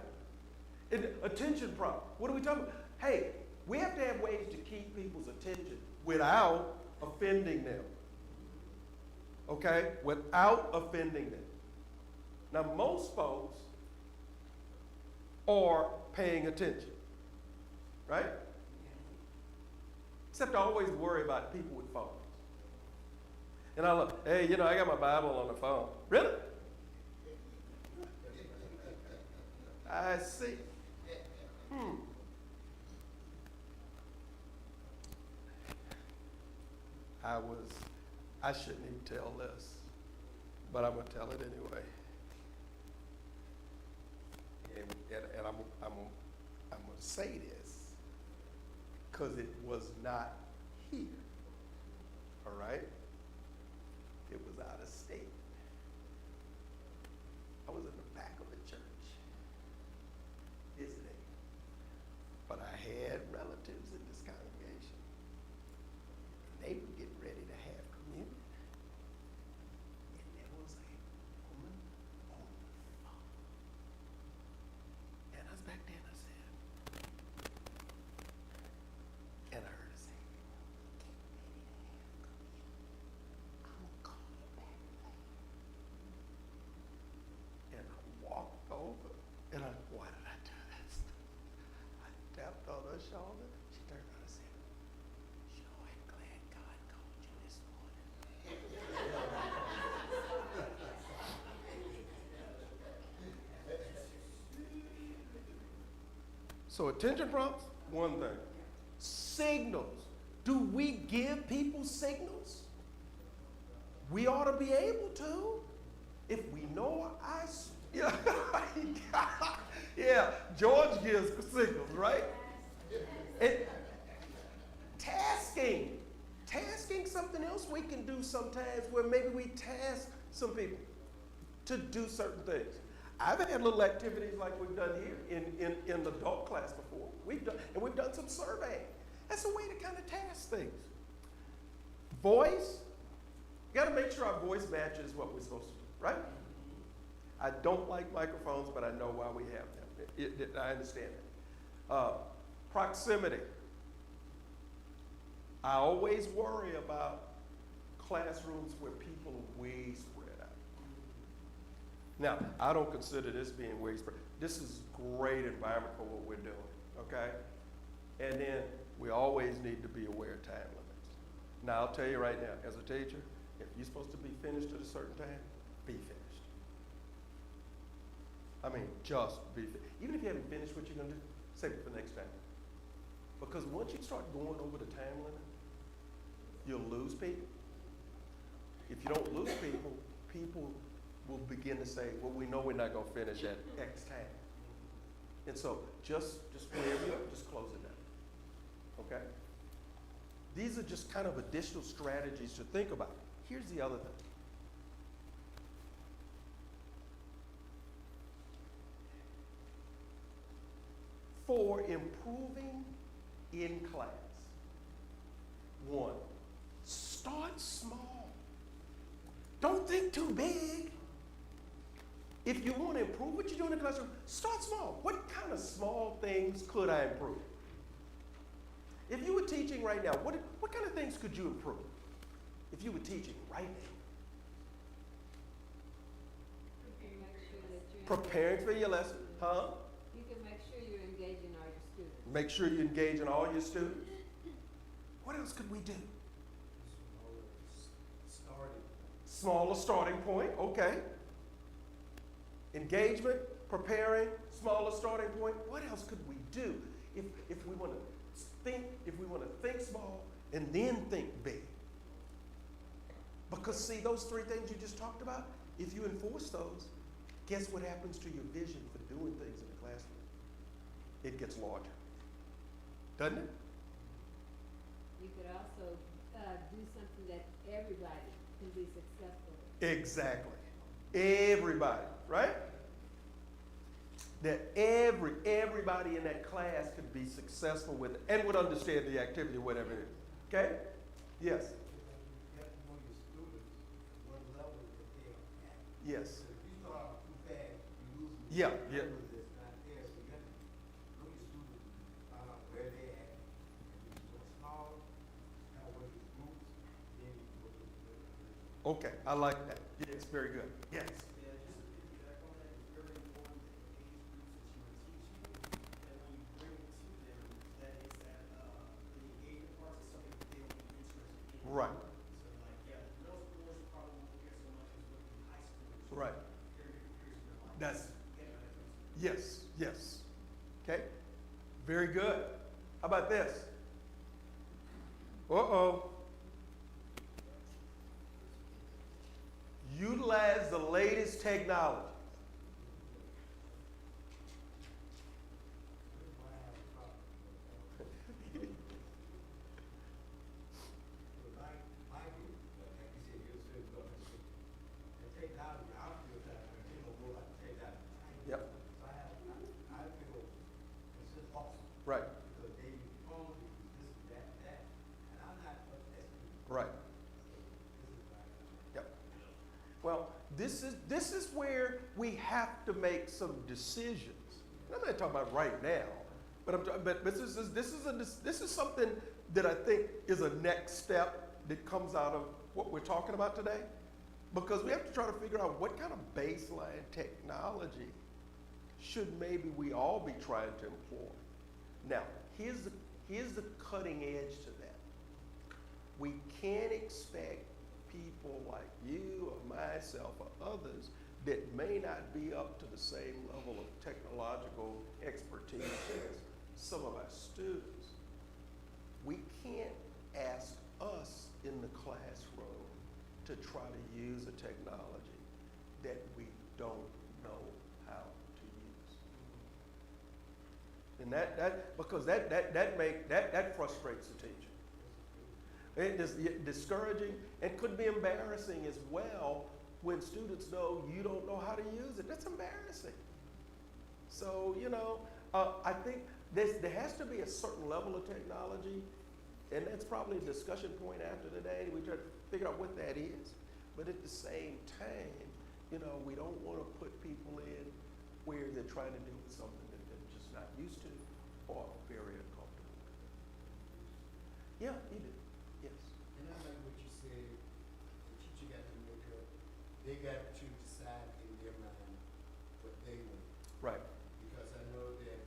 Attention prompt. What are we talking about? Hey, we have to have ways to keep people's attention without offending them. Okay? Without offending them. Now, most folks are paying attention, right? Except I always worry about people with phones. And I look, hey, you know, I got my Bible on the phone. Really? I see. I shouldn't even tell this, but I'm going to tell it anyway. And I'm going to say this because it was not here, all right? It was out of state. I was in the back of the church visiting, but I had relatives in this congregation. They were getting ready to have communion. And there was a woman on the phone. And I was back there and I said, and I heard her say, I'm gonna call you back later. And I walked over and why did I do this? I tapped on her shoulder. She turned around and said, sure, I'm glad God called you this morning. So attention prompts, one thing. Signals. Do we give people signals? We ought to be able to. If we know yeah, George gives signals, right? And tasking. Tasking something else we can do sometimes where maybe we task some people to do certain things. I've had little activities like we've done here in the adult class before. We've done some surveying. That's a way to kind of task things. Voice, you got to make sure our voice matches what we're supposed to do, right? I don't like microphones, but I know why we have them. I understand that. Proximity. I always worry about classrooms where people are way spread out. Now, I don't consider this being way spread. This is a great environment for what we're doing, okay? And then we always need to be aware of time limits. Now, I'll tell you right now, as a teacher, if you're supposed to be finished at a certain time, be finished. I mean, just be finished. Even if you haven't finished what you're gonna do, save it for next time. Because once you start going over the time limit, you'll lose people. If you don't lose people, people will begin to say, well, we know we're not gonna finish at X time. And so just wherever you are, just close it down. Okay? These are just kind of additional strategies to think about. Here's the other thing. For improving in class, one, start small. Don't think too big. If you want to improve what you're doing in the classroom, start small. What kind of small things could I improve? If you were teaching right now, what kind of things could you improve? If you were teaching right now. Preparing for your lesson, huh? You can make sure you're engaging all your students. Make sure you engage in all your students. What else could we do? Smaller starting point, okay. Engagement, preparing, smaller starting point. What else could we do if we want to think small and then think big? Because see, those three things you just talked about, if you enforce those, guess what happens to your vision for doing things in the classroom? It gets larger. Doesn't it? You could also do something that everybody can be successful with. Exactly. Everybody, right? That everybody in that class could be successful with it and would understand the activity, whatever it is. Okay? Yes. You have to know your students, what level that they are at. Yes. So if you start too fast, you lose them. Yeah, yeah. That's not there, so you have to know your students, find out where they're at. And if you go small, kind of work with groups, then you can go to the Okay, I like that. Yes, very good. Yes. Yeah, just to piggyback on that, it's very important that the age groups that you are teaching, that when you bring it to them, that it's that, the engagement part is something that they will be interested in. Right. So like, yeah, middle schoolers probably won't care so much as what the high schoolers. Right. Here's your life. That's, Yeah, that's- yes, yes. Okay? Very good. How about this? Uh-oh. Utilize the latest technology. My view, like you said, you're still going to the technology, I feel that, you know, go like technology. Yep. So I feel it's just awesome. Right, Because they use phones, they use this, that, and I'm not up to that. right. This is right. Yep. Well, this is where we have to make some decisions. And I'm not talking about right now, but this is something that I think is a next step that comes out of what we're talking about today, because we have to try to figure out what kind of baseline technology should maybe we all be trying to employ. Now, here's the cutting edge to that. We can't expect people like you or myself or others that may not be up to the same level of technological expertise as some of our students. We can't ask us in the classroom to try to use a technology that we don't know how to use. And that frustrates the teacher. It is discouraging and could be embarrassing as well when students know you don't know how to use it. That's embarrassing. So, I think there has to be a certain level of technology, and that's probably a discussion point after today. We try to figure out what that is. But at the same time, we don't want to put people in where they're trying to do something that they're just not used to or very uncomfortable with. Yeah, you do. Yes. And I like what you said, the teacher got to make up, they got to decide in their mind what they want. Right. Because I know that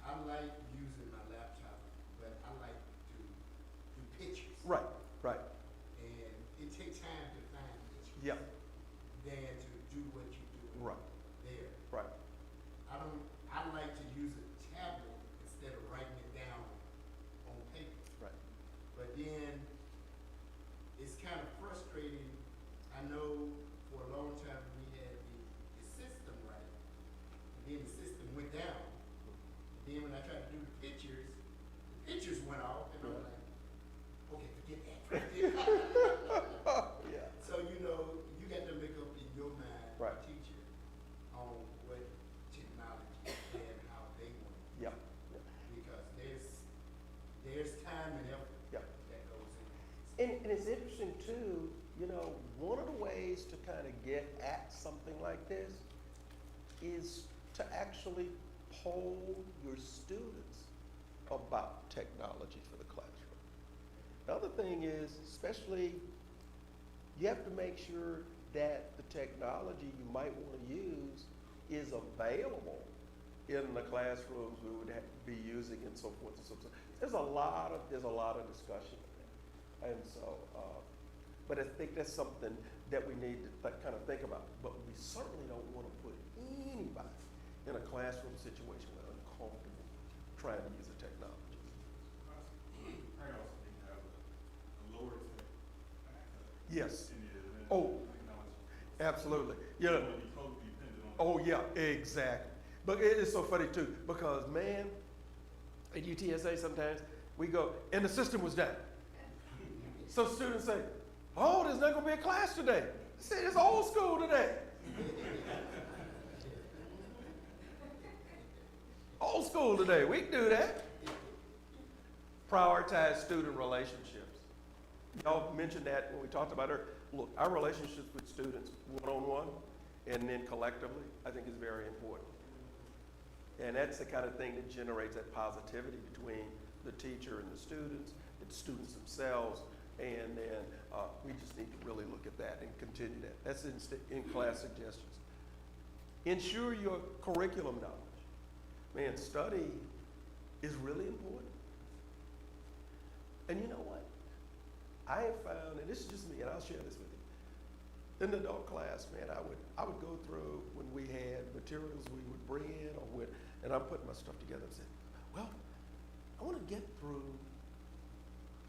I like using my laptop, but I like to do pictures. Right. Right. And it takes time to find pictures. Yeah. And it's interesting too, you know, one of the ways to kind of get at something like this is to actually poll your students about technology for the classroom. The other thing is, especially, you have to make sure that the technology you might want to use is available in the classrooms we would be using and so forth and so forth. There's a lot of discussion in that. And so, but I think that's something that we need to kind of think about. But we certainly don't want to put anybody in a classroom situation where they're uncomfortable trying to use the technology. I also think have a lower tech Yes. in the event Oh, of technology. absolutely. Yeah. You wouldn't be totally dependent on Oh, yeah, exactly. But it is so funny too, because man, at UTSA sometimes we go, and the system was down. So students say, oh, there's not gonna be a class today. I said, it's old school today. Old school today, we can do that. Prioritize student relationships. Y'all mentioned that when we talked about it. Look, our relationships with students, one-on-one, and then collectively, I think is very important. And that's the kind of thing that generates that positivity between the teacher and the students themselves, and then we just need to really look at that and continue that. That's in class suggestions. Ensure your curriculum knowledge. Man, study is really important. And you know what? I have found, and this is just me, and I'll share this with you. In the adult class, man, I would go through when we had materials we would bring in, and I'm putting my stuff together and say, well, I want to get through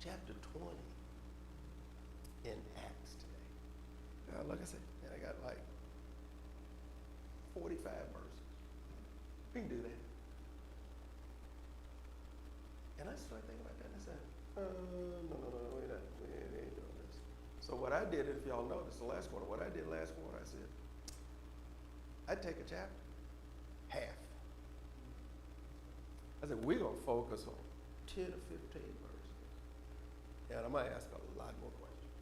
chapter 20 in Acts today. Like I said, man, I got like 45 verses. We can do that. And I started thinking about that, and I said, no, we ain't doing this. So what I did, if y'all noticed the last quarter, what I did last quarter, I said, I'd take a chapter, half. I said, we're gonna focus on 10 or 15 verses. And I might ask a lot more questions.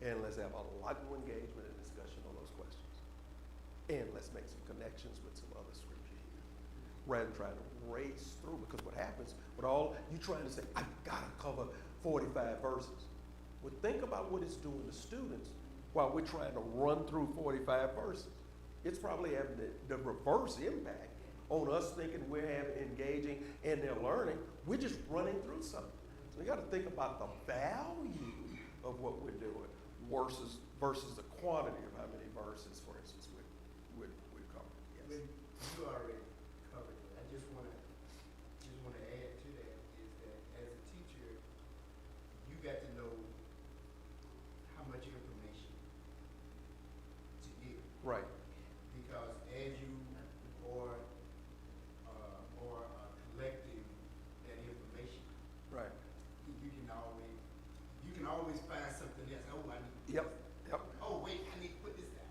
And let's have a lot more engagement and discussion on those questions. And let's make some connections with some other scripture here, rather than trying to race through, because what happens with all, you trying to say, I gotta cover 45 verses. Well, think about what it's doing to students while we're trying to run through 45 verses. It's probably having the reverse impact on us thinking we're engaging in their learning. We're just running through something. So we gotta think about the value of what we're doing versus the quantity of how many verses, for instance, we're covering. Yes. You already covered it. I just wanna add to that is that as a teacher, you got to know how much information to give. Right. Because as you are collecting that information, Right. you can always find something else. Oh, I need to put Yep. this. Yep. Oh, wait, I need to put this down.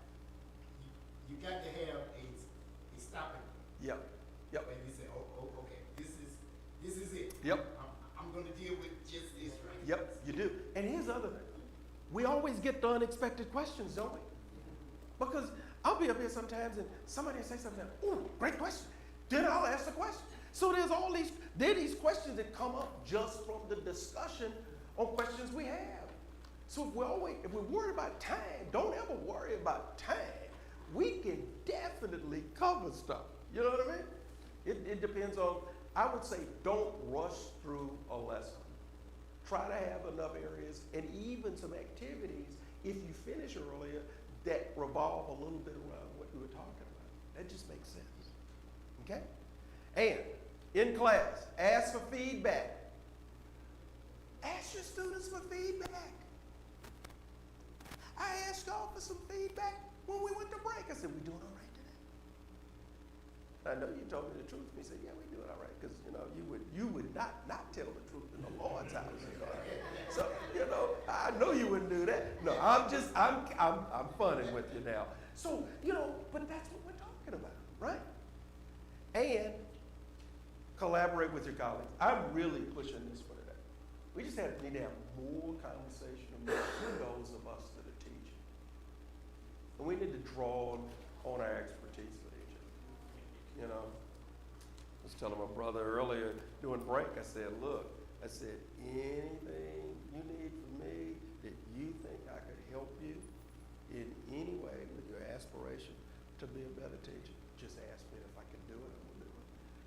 You got to have a stopping point. Yep. Yep. And you say, oh, okay, this is it. Yep. I'm gonna deal with just this right Yep, you do. And here's the other thing. We always get the unexpected questions, don't we? Because I'll be up here sometimes and somebody will say something, ooh, great question. Then I'll ask the question. So there are these questions that come up just from the discussion on questions we have. So if we're worried about time, don't ever worry about time. We can definitely cover stuff. You know what I mean? It depends on, I would say, don't rush through a lesson. Try to have enough areas and even some activities, if you finish earlier, that revolve a little bit around what you were talking about. That just makes sense. Okay? And in class, ask for feedback. Ask your students for feedback. I asked y'all for some feedback when we went to break. I said, we doing all right today? I know you told me the truth. You said, yeah, we doing all right. Because, you would not tell the truth in the Lord's house. You know what I mean? So, I know you wouldn't do that. No, I'm funning with you now. So, but that's what we're talking about, right? And collaborate with your colleagues. I'm really pushing this for today. We just just need to have more conversation about those of us that are teaching. And we need to draw on our expertise with each other. You know, I was telling my brother earlier during break, I said, look, I said, anything you need from me that you think I could help you in any way with your aspiration to be a better teacher, just ask me. If I can do it, I will do it.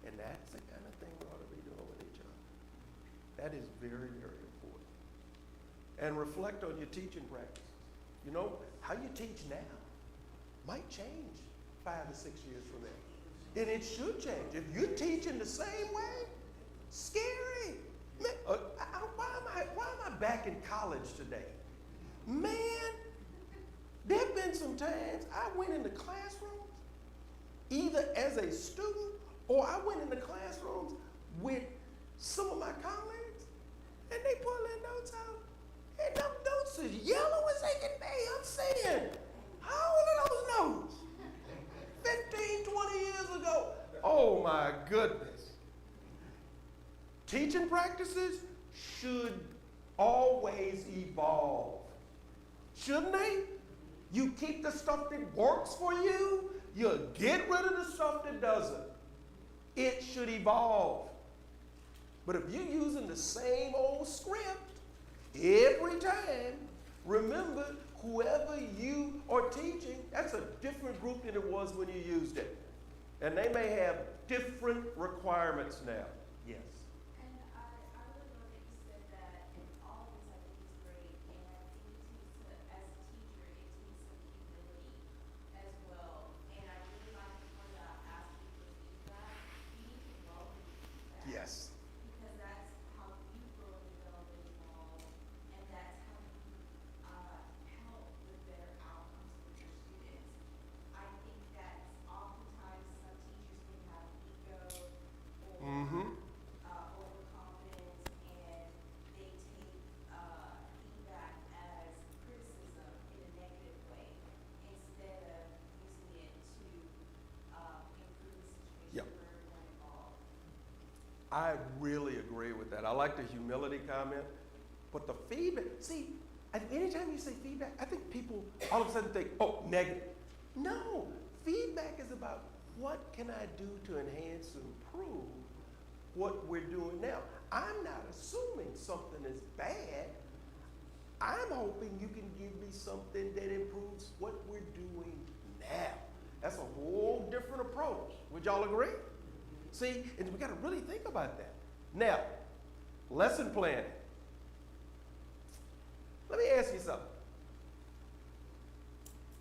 And that's the kind of thing we ought to be doing with each other. That is very, very important. And reflect on your teaching practices. You know, how you teach now might change 5 to 6 years from now. And it should change. If you're teaching the same way, scary. Man, why am I back in college today? Man, there have been some times I went into classrooms, either as a student or I went into classrooms with some of my colleagues, and they pull their notes out, and them notes is yellow as they can be. I'm saying, how old are those notes? 15, 20 years ago. Oh my goodness. Teaching practices should always evolve. Shouldn't they? You keep the stuff that works for you, you get rid of the stuff that doesn't. It should evolve. But if you're using the same old script every time, remember, whoever you are teaching, that's a different group than it was when you used it. And they may have different requirements now. Yes. And I really love that you said that, and all of this I think is great, and I think it takes, as a teacher, it takes some humility as well. And I really like the point about asking for feedback. You need to welcome feedback. Yes. Because that's how you grow and develop and evolve, and that's how you help with better outcomes for your students. I think that oftentimes some teachers can have ego or overconfidence, and they take feedback as criticism in a negative way instead of using it to improve the situation Yep. for everyone involved. I really agree with that. I like the humility comment, but the feedback, see, and anytime you say feedback, I think people all of a sudden think, oh, negative. No, feedback is about what can I do to enhance and improve what we're doing now. I'm not assuming something is bad. I'm hoping you can give me something that improves what we're doing now. That's a whole different approach. Would y'all agree? See, and we got to really think about that. Now, lesson planning. Let me ask you something.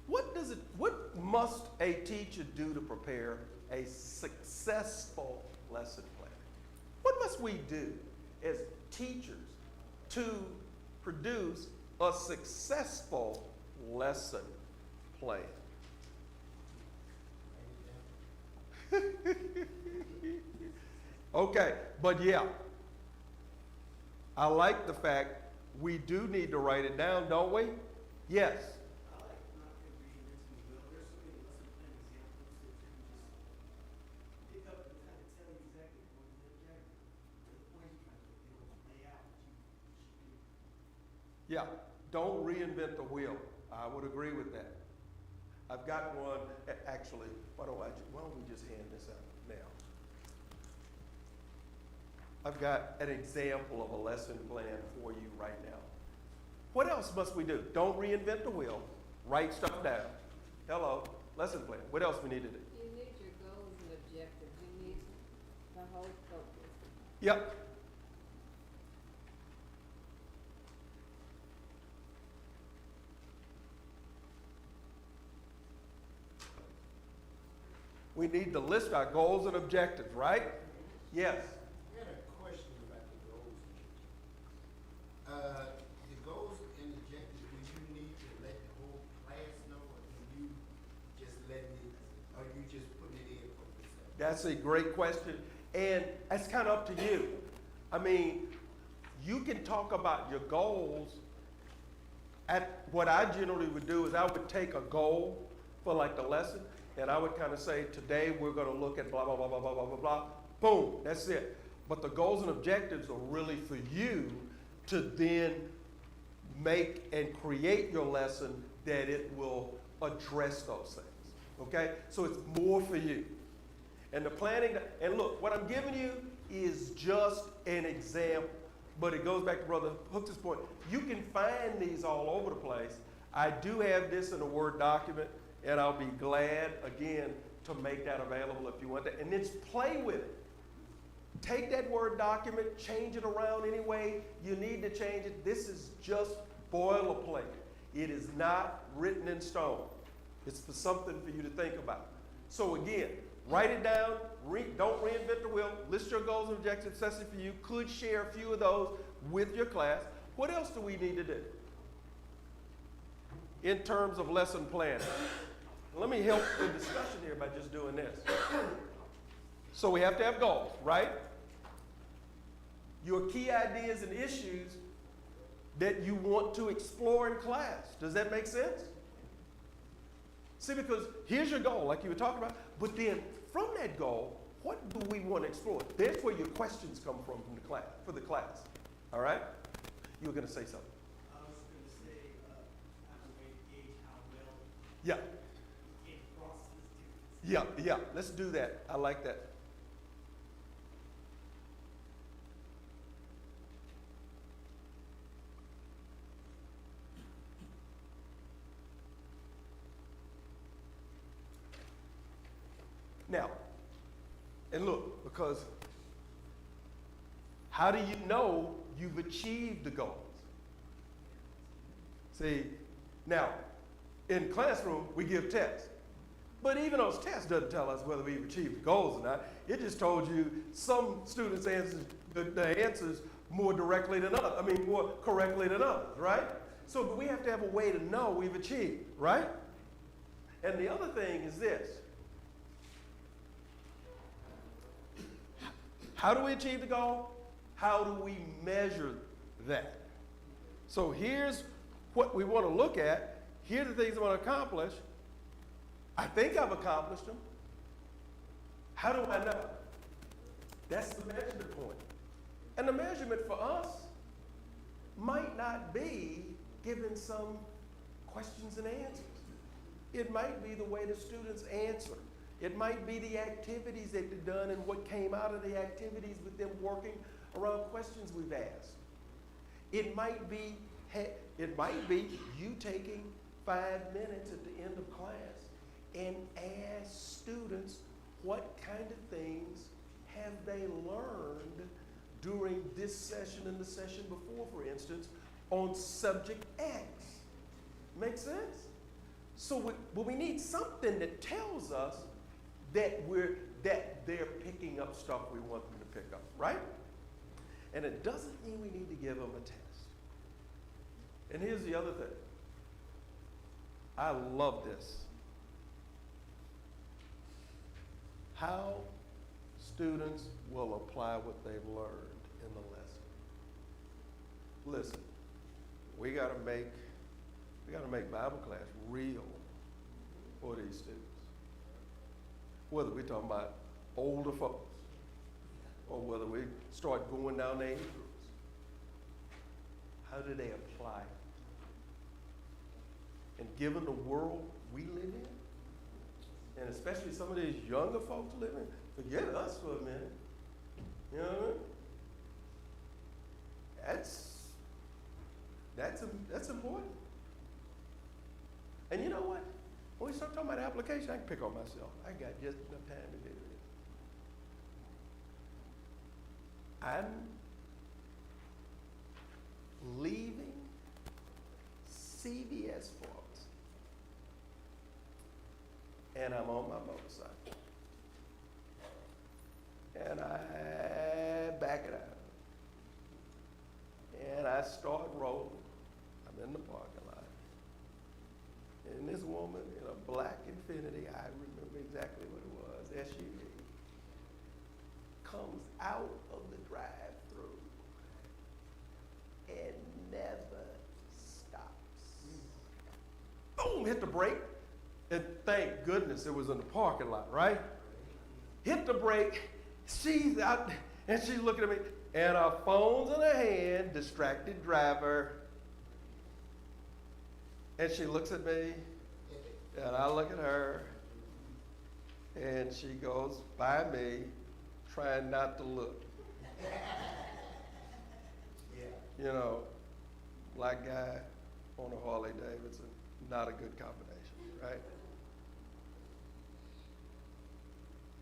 What must a teacher do to prepare a successful lesson plan? What must we do as teachers to produce a successful lesson plan? Okay, but yeah, I like the fact we do need to write it down, don't we? Yes. I like not reinventing the wheel. There's so many lesson plan examples that you can just pick up and kind of tell you exactly what the objective, the point you're trying to be able to lay out that you should do. Yeah, don't reinvent the wheel. I would agree with that. I've got one, actually, why don't we just hand this out now? I've got an example of a lesson plan for you right now. What else must we do? Don't reinvent the wheel. Write stuff down. Hello, lesson plan. What else we need to do? You need your goals and objectives. You need the whole focus. Yep. We need to list our goals and objectives, right? Yes. I got a question about the goals and objectives. The goals and objectives, do you need to let the whole class know, or do you just letting it, or you just putting it in for yourself? That's a great question, and that's kind of up to you. I mean, you can talk about your goals. What I generally would do is I would take a goal for like the lesson, and I would kind of say, today we're going to look at blah, blah, blah, blah, blah, blah, blah, blah. Boom, that's it. But the goals and objectives are really for you to then make and create your lesson that it will address those things. Okay? So it's more for you. And the planning, and look, what I'm giving you is just an example. But it goes back to Brother Hooks' point. You can find these all over the place. I do have this in a Word document, and I'll be glad, again, to make that available if you want that. And then play with it. Take that Word document, change it around any way you need to change it. This is just boilerplate. It is not written in stone. It's for something for you to think about. So again, write it down. Don't reinvent the wheel. List your goals and objectives, especially for you. Could share a few of those with your class. What else do we need to do in terms of lesson planning? Let me help the discussion here by just doing this. So we have to have goals, right? Your key ideas and issues that you want to explore in class. Does that make sense? See, because here's your goal, like you were talking about, but then from that goal, what do we want to explore? That's where your questions come from the class, for the class. All right? You were going to say something. I was going to say, I have a way to gauge how well Yeah, it crosses different. yeah. Let's do that. I like that. Now, and look, because how do you know you've achieved the goals? See, now, in classroom, we give tests. But even those tests doesn't tell us whether we've achieved the goals or not. It just told you some students answered the answers more directly than others. More correctly than others, right? So but we have to have a way to know we've achieved, right? And the other thing is this. How do we achieve the goal? How do we measure that? So here's what we want to look at. Here are the things I want to accomplish. I think I've accomplished them. How do I know? That's the measurement point. And the measurement for us might not be giving some questions and answers. It might be the way the students answer. It might be the activities that they've done and what came out of the activities with them working around questions we've asked. It might be you taking 5 minutes at the end of class and ask students what kind of things have they learned during this session and the session before, for instance, on subject X. Make sense? So we need something that tells us that they're picking up stuff we want them to pick up, right? And it doesn't mean we need to give them a test. And here's the other thing. I love this. How students will apply what they've learned in the lesson. Listen, we gotta make Bible class real for these students. Whether we're talking about older folks or whether we start going down the age groups. How do they apply it? And given the world we live in, and especially some of these younger folks live in, forget us for a minute. You know what I mean? That's important. And you know what? When we start talking about application, I can pick on myself. I got just enough time to do this. I'm leaving CVS Farms, and I'm on my motorcycle, and I back it out, and I start rolling. I'm in the parking lot. And this woman in a black Infiniti, I remember exactly what it was, SUV, comes out of the drive-through and never stops. Boom, hit the brake, and thank goodness it was in the parking lot, right? Hit the brake, she's out, and she's looking at me, and our phones in her hand, distracted driver. And she looks at me, and I look at her, and she goes by me, trying not to look. Yeah. You know, black guy on a Harley Davidson, not a good combination, right?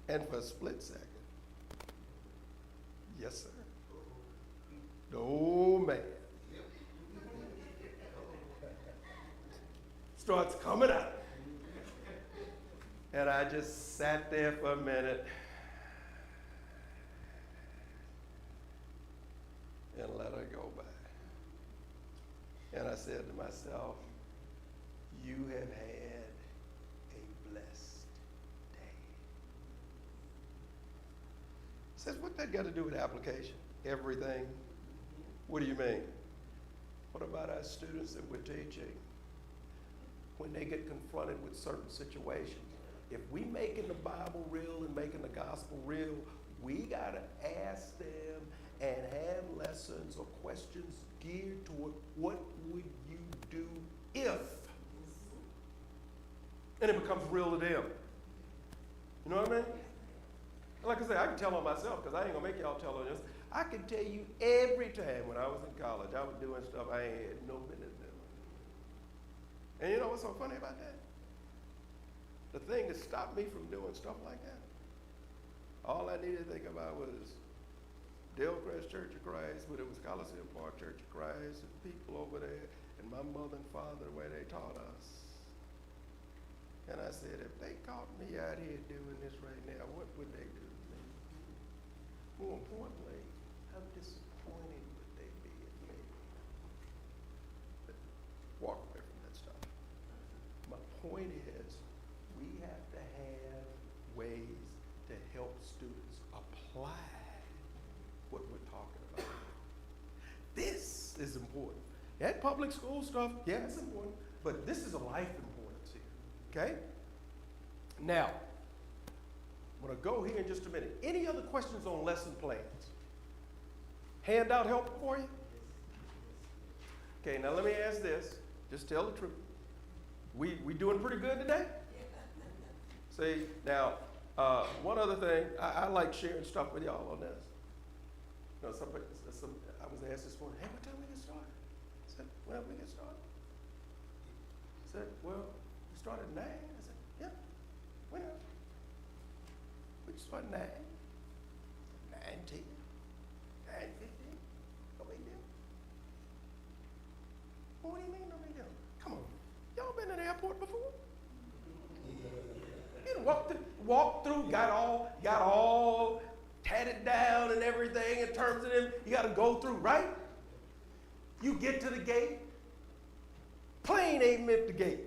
And for a split second, yes, sir. No, man. Starts coming out. And I just sat there for a minute and let her go by. And I said to myself, you have had a blessed day. Says, what that got to do with application? Everything. What do you mean? What about our students that we're teaching? When they get confronted with certain situations, if we making the Bible real and making the gospel real, we got to ask them and have lessons or questions geared toward what would you do if? And it becomes real to them. You know what I mean? Like I said, I can tell on myself because I ain't going to make y'all tell on this. I can tell you every time when I was in college, I was doing stuff I ain't had no business doing. And you know what's so funny about that? The thing that stopped me from doing stuff like that, all I needed to think about was Dellcrest Church of Christ, but it was Coliseum Park Church of Christ, and people over there, and my mother and father, the way they taught us. And I said, if they caught me out here doing this right now, what would they do to me? More importantly, how disappointed would they be in me? But walk away from that stuff. My point is, we have to have ways to help students apply what we're talking about. This is important. That public school stuff, yeah, it's important, but this is a life importance here, okay? Now, I'm gonna go here in just a minute. Any other questions on lesson plans? Handout help for you? Okay, now let me ask this. Just tell the truth. We doing pretty good today? See, now, one other thing, I like sharing stuff with y'all on this. You know, I was asked this morning, hey, what time we get started? I said, well, we get started. I said, well, we start at 9. I said, yeah, we know. We start at 9, 9:10, 9:15. No big deal. Well, what do you mean no big deal? Come on, y'all been to the airport before? You know, walked through, got all tatted down and everything in terms of them. You got to go through, right? You get to the gate, plane ain't met the gate.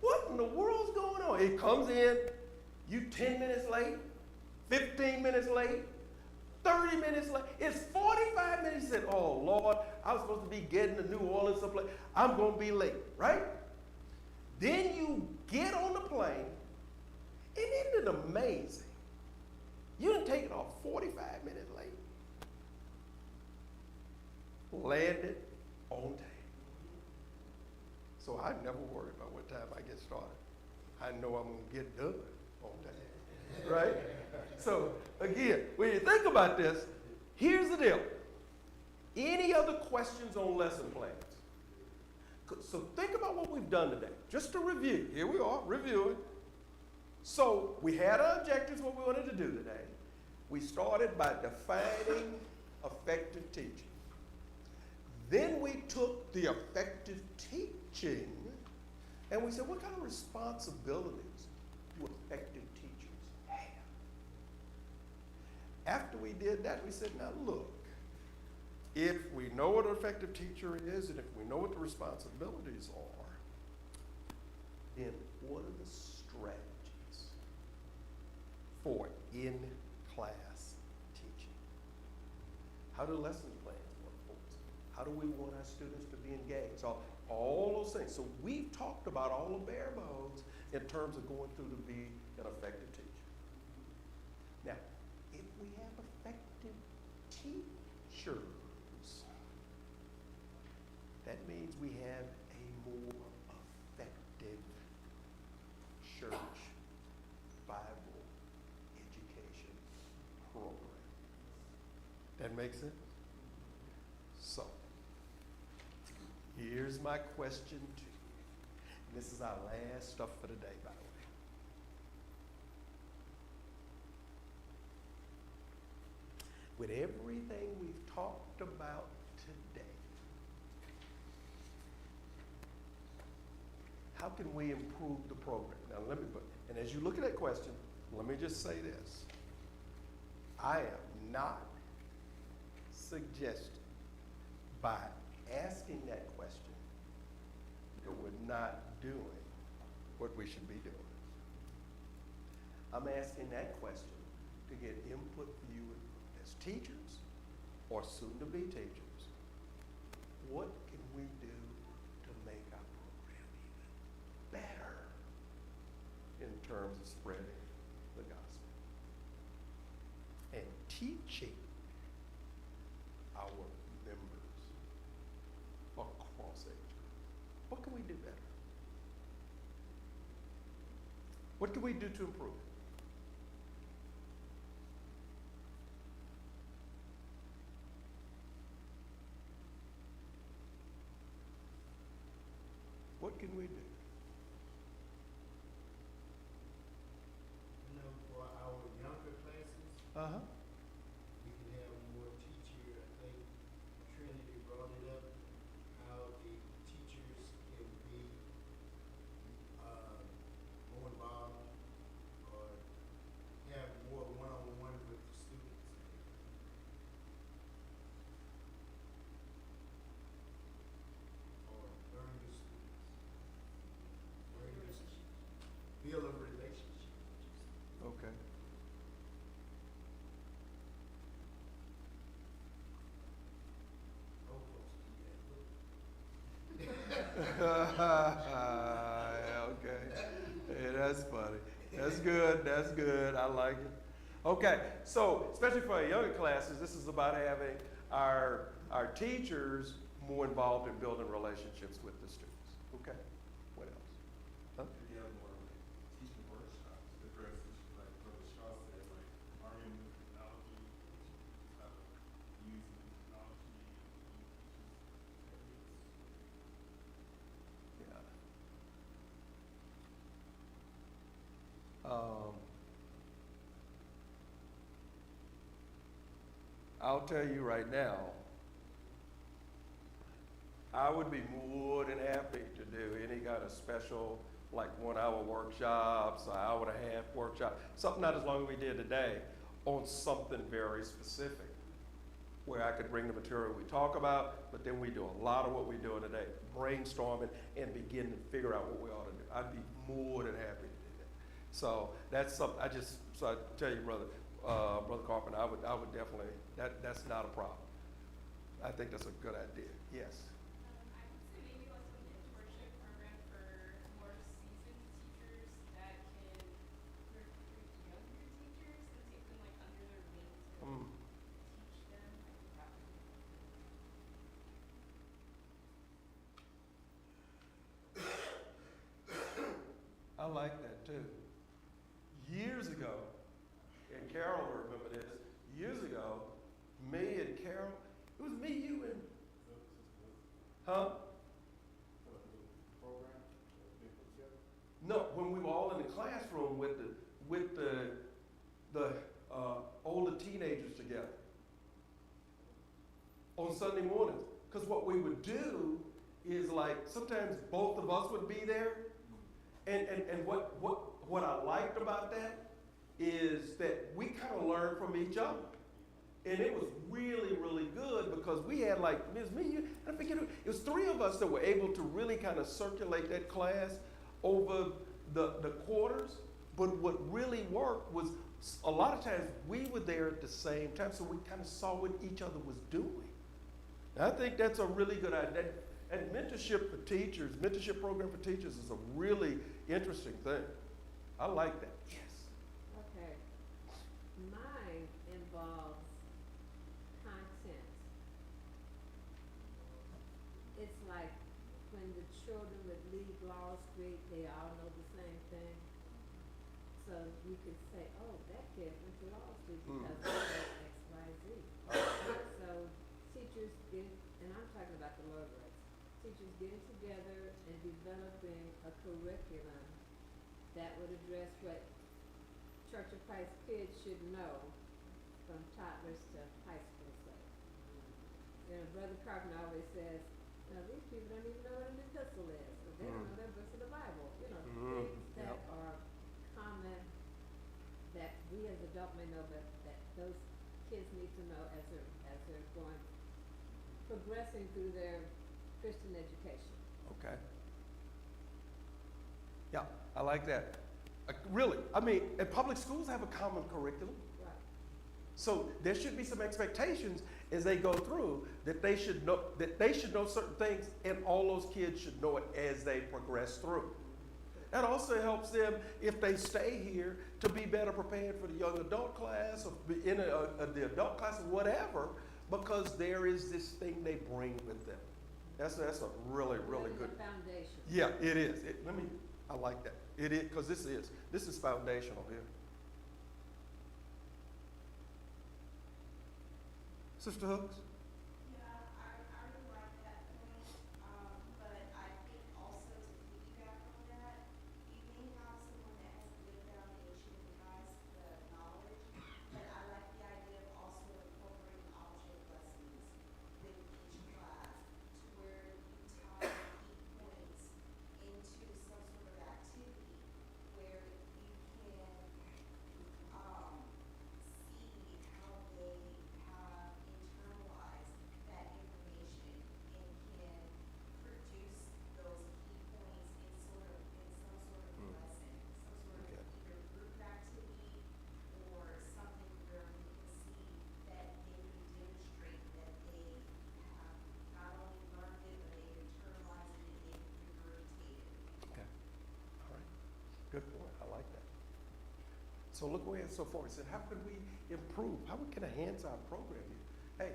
What in the world's going on? It comes in, you 10 minutes late, 15 minutes late, 30 minutes late. It's 45 minutes. You said, oh, Lord, I was supposed to be getting to New Orleans someplace. I'm going to be late, right? Then you get on the plane, and isn't it amazing? You didn't take it off 45 minutes late. Landed on time. So I never worry about what time I get started. I know I'm going to get done on time, right? So again, when you think about this, here's the deal. Any other questions on lesson plans? So think about what we've done today. Just to review. Here we are, reviewing. So we had our objectives, what we wanted to do today. We started by defining effective teaching. Then we took the effective teaching and we said, what kind of responsibilities do effective teachers have? After we did that, we said, now look, if we know what an effective teacher is and if we know what the responsibilities are, then what are the strategies for in-class teaching? How do lesson plans work for us? How do we want our students to be engaged? So all those things. So we've talked about all the bare bones in terms of going through to be an effective teacher. Now, if we have effective teachers, matures. That means we have a more effective church Bible education program. That makes sense? So, here's my question to you. And this is our last stuff for the day, by the way. With everything we've talked about today, how can we improve the program? Now, and as you look at that question, let me just say this. I am not suggesting by asking that question that we're not doing what we should be doing. I'm asking that question to get input from you as teachers or soon-to-be teachers. What can we do to make our program even better in terms of spreading the gospel and teaching our members across age group? What can we do better? What can we do to improve? What can we do? You know, for our younger classes, Uh-huh. we can have more teacher, I think Trinity brought it up, how the teachers can be, more involved or have more one-on-one with the students. Or learn the students. Build a relationship. Okay. Old folks do that. Okay. Hey, that's funny. That's good. That's good. I like it. Okay. So, especially for our younger classes, this is about having our teachers more involved in building relationships with the students. Okay. What else? Huh? If you have more like teaching workshops, address issues like Brother Shaw said, like learning new technology, how to use new technology, Yeah. I'll tell you right now, I would be more than happy to do any kind of special, like 1 hour workshops, an hour and a half workshop, something not as long as we did today, on something very specific, where I could bring the material we talk about, but then we do a lot of what we're doing today, brainstorming and begin to figure out what we ought to do. I'd be more than happy to do that. So that's something, so I tell you, Brother Carpenter, I would definitely, that's not a problem. I think that's a good idea, yes. I would say maybe like a mentorship program for more seasoned teachers that can recruit younger teachers and take them like under their wing to teach them. I think that would be I like that too. Years ago, and Carol will remember this, years ago, me and Carol, it was me, you, and, huh? Program, they put together? No, when we were all in the classroom with the older teenagers together on Sunday mornings. Because what we would do is like, sometimes both of us would be there. And what I liked about that is that we kind of learned from each other. And it was really, really good because we had like, Ms. Me, you, I forget, it was 3 of us that were able to really kind of circulate that class over the quarters. But what really worked was a lot of times we were there at the same time, so we kind of saw what each other was doing. And I think that's a really good idea. And mentorship for teachers, mentorship program for teachers is a really interesting thing. I like that. Yes. Okay. Mine involves content it's like when the children would leave Laurel Street, they all know the same thing. So you could say, oh, that kid went to Laurel Street because Mm. of X, Y, Z. So teachers get, and I'm talking about the lower grades, teachers getting together and developing a curriculum that would address what Church of Christ kids should know from toddlers to high school say. You know, Brother Carpenter always says, now these people don't even know what an epistle is, because they don't know their books of the Bible. You know, Mm. things that Yep. are common that we as adults may know, but that those kids need to know as they're going, progressing through their Christian education. Okay. Yeah, I like that. Really, I mean, and public schools have a common curriculum. Right. So there should be some expectations as they go through that they should know certain things, and all those kids should know it as they progress through. That also helps them, if they stay here, to be better prepared for the young adult class or be in the adult class or whatever, because there is this thing they bring with them. That's a really, really good. The foundation. Yeah, it is. I like that. It is, because this is foundational here. Sister Hooks? Yeah, I really like that point, but I think also to piggyback on that, you may have someone that has a good foundation and has the knowledge, but I like the idea of also incorporating object lessons with each class to where you tie key points into some sort of activity where you can, see how they have internalized that information and can produce those key points in some sort of lesson, some sort of Okay. either group activity or something where we can see that they can demonstrate that they have not only learned it, but they've internalized it and they've regurgitated it. Okay. All right. Good point. I like that. So look where it's so far. He said, how can we improve? How we can enhance our program here? Hey,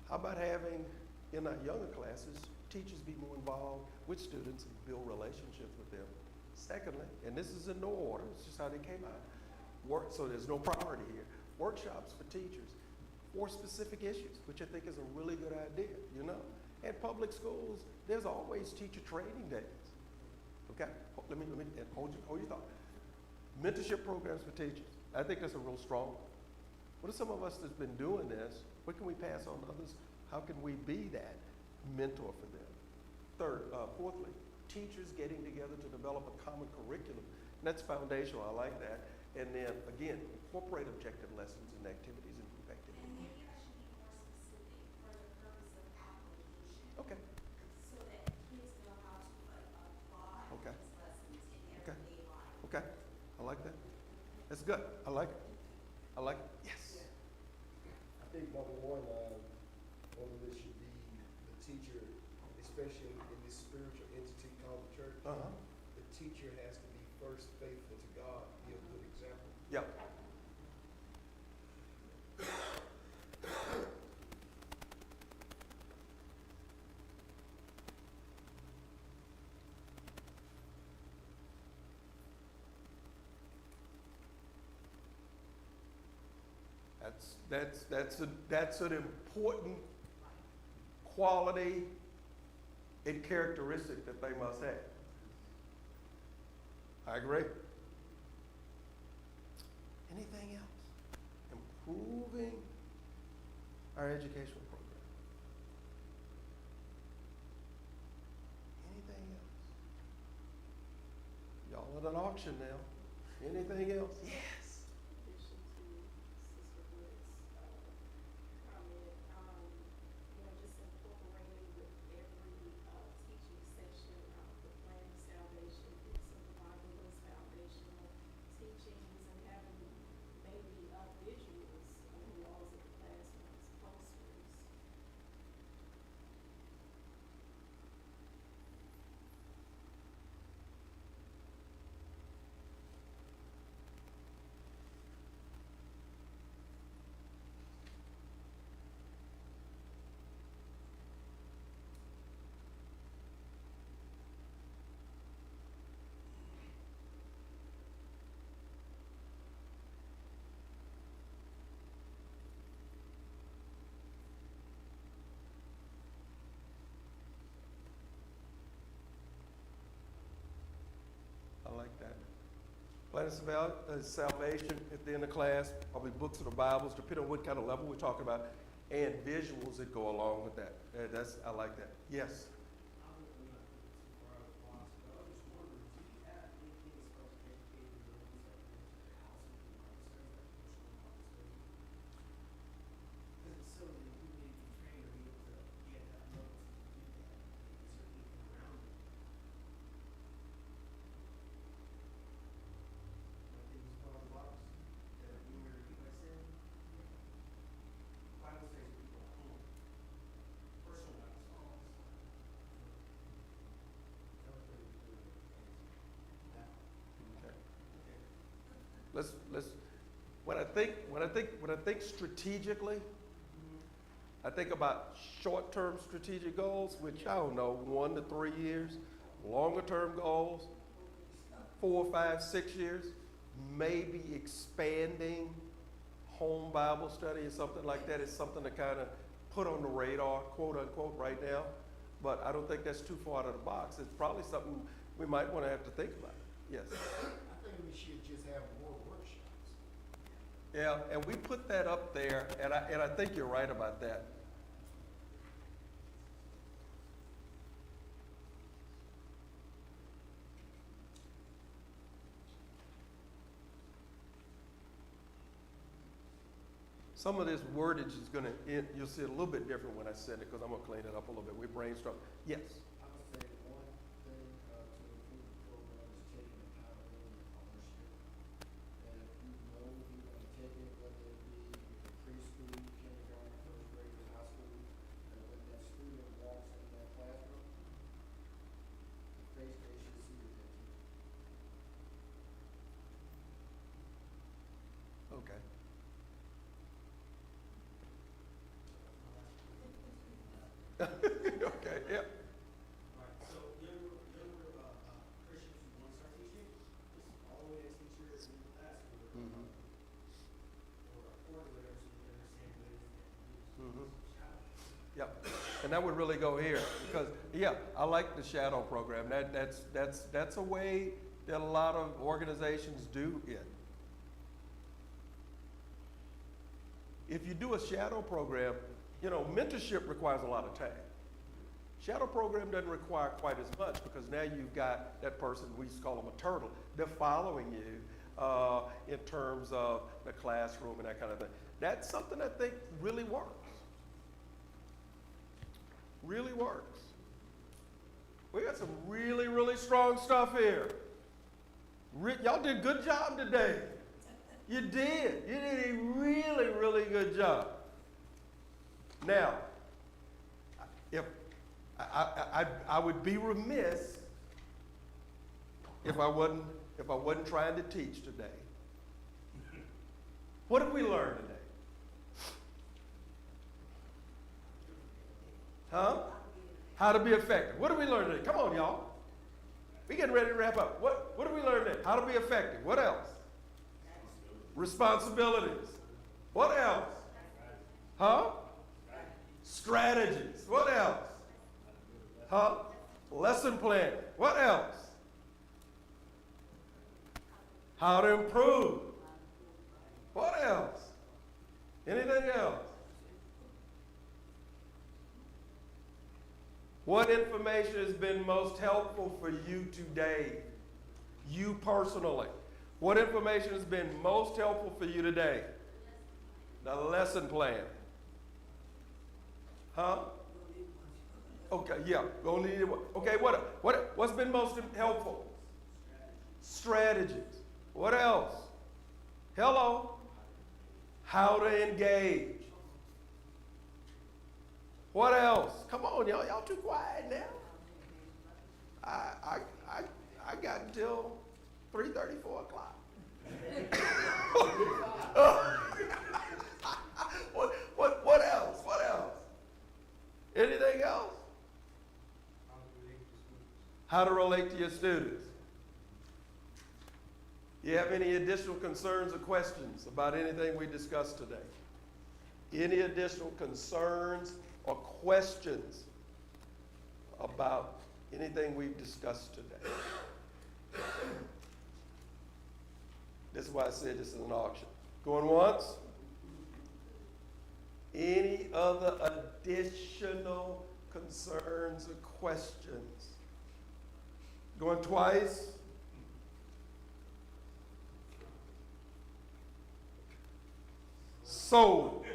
how about having, in our younger classes, teachers be more involved with students and build relationships with them? Secondly, and this is in no order, it's just how they came out, so there's no priority here. Workshops for teachers for specific issues, which I think is a really good idea, you know? In public schools, there's always teacher training days. Okay? Let me and hold your thought. Mentorship programs for teachers. I think that's a real strong one. What are some of us that's been doing this? What can we pass on to others? How can we be that mentor for them? Fourthly, teachers getting together to develop a common curriculum. And that's foundational. I like that. And then again, incorporate objective lessons and activities and group And activities. maybe that should be more specific for the purpose of application. Okay. So that kids know how to apply Okay. these lessons in Okay. everyday life. Okay. I like that. That's good. I like it. I like it. Yes. I think number one of this should be the teacher, especially in this spiritual entity called the church. Uh-huh. The teacher has to be first faithful to God, be a good example. Yep. That's an important quality and characteristic that they must have. I agree. Anything else? Improving our educational program. Anything else? Y'all at an auction now. Anything else? Yes. Addition to Sister Wood's comment, just incorporating with every teaching session, the Planners Foundation, some providing those foundational teachings and having maybe visuals on the walls of the classrooms, posters. Plan of salvation at the end of class, probably books of the Bibles, depending on what kind of level we're talking about, and visuals that go along with that. I like that. Yes? I would not put it too far out of the box, but I was just wondering, do you have anything as far as educating those that mentioned housing and Montessori, like cultural Montessori? Because facility, you need to be trained or be able to be at that level to do that. Is there anything around it? Like things part of the box that you were, you guys said? Bible studies with people at home. Personal Bible studies. Okay. Okay. Let's, when I think strategically, I think about short-term strategic goals, which I don't know, 1 to 3 years. Longer-term goals, 4, 5, 6 years. Maybe expanding home Bible study or something like that is something to kind of put on the radar, quote unquote, right now. But I don't think that's too far out of the box. It's probably something we might want to have to think about. Yes. I think we should just have more workshops. Yeah, and we put that up there, and I think you're right about that. Some of this wordage is gonna, you'll see it a little bit different when I send it, because I'm gonna clean it up a little bit. We brainstorm. Yes. I would say one thing to improve the program is taking accountability and ownership. And if you know you're gonna take it, whether it be preschool, kindergarten, first grade, or high school, and when that student walks in that classroom, the face they should see is that teacher. Okay. Okay, yeah. Alright, so younger Christians who want to start teaching, just all the way to teacher in the class or Mhm. or whatever, so you can understand what it is that you Mhm. shadow. Yep. And that would really go here, because, yeah, I like the shadow program. That's a way that a lot of organizations do it. If you do a shadow program, you know, mentorship requires a lot of time. Shadow program doesn't require quite as much, because now you've got that person, we used to call them a turtle, they're following you in terms of the classroom and that kind of thing. That's something I think really works. Really works. We got some really, really strong stuff here. Y'all did a good job today. You did. You did a really, really good job. Now, if I would be remiss if I wasn't trying to teach today. What did we learn today? Huh? How to be effective. What did we learn today? Come on, y'all. We're getting ready to wrap up. What did we learn today? How to be effective. What else? Responsibilities. What else? Huh? Strategies. What else? Huh? Lesson plan. What else? How to improve. What else? Anything else? What information has been most helpful for you today? You personally. What information has been most helpful for you today? The lesson plan. Huh? Okay, yeah. Okay, what's been most helpful? Strategies. What else? Hello? How to engage. What else? Come on, y'all. Y'all too quiet now. I got until 3:30, 4 o'clock. What else? What else? Anything else? How to relate to your students. You have any additional concerns or questions about anything we discussed today? Any additional concerns or questions about anything we've discussed today? This is why I said this is an auction. Going once? Any other additional concerns or questions? Going twice? Sold.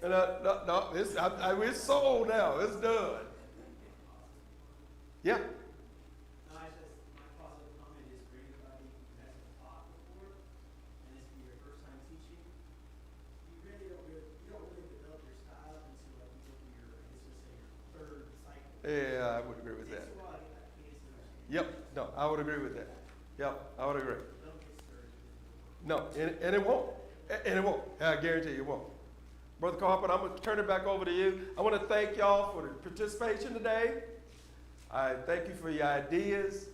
And no, it's sold now. It's done. Yeah. No, I just, my positive comment is for anybody who hasn't taught before, and this be your first time teaching, you don't really develop your style until like you go through your, let's just say your third cycle. Yeah, I would agree with It that. takes a while to get that cadence and understanding. Yep. No, I would agree with that. Yep, I would agree. Don't get discouraged. No, and it won't. And it won't. I guarantee you it won't. Brother Carpenter, I'm going to turn it back over to you. I want to thank y'all for the participation today. I thank you for your ideas.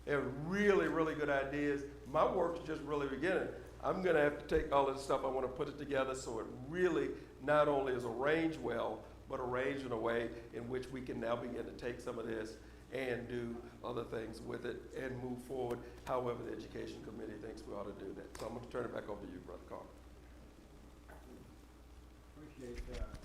They're really, really good ideas. My work's just really beginning. I'm going to have to take all of this stuff, I want to put it together so it really not only is arranged well, but arranged in a way in which we can now begin to take some of this and do other things with it and move forward however the Education Committee thinks we ought to do that. So I'm going to turn it back over to you, Brother Carpenter. Appreciate that.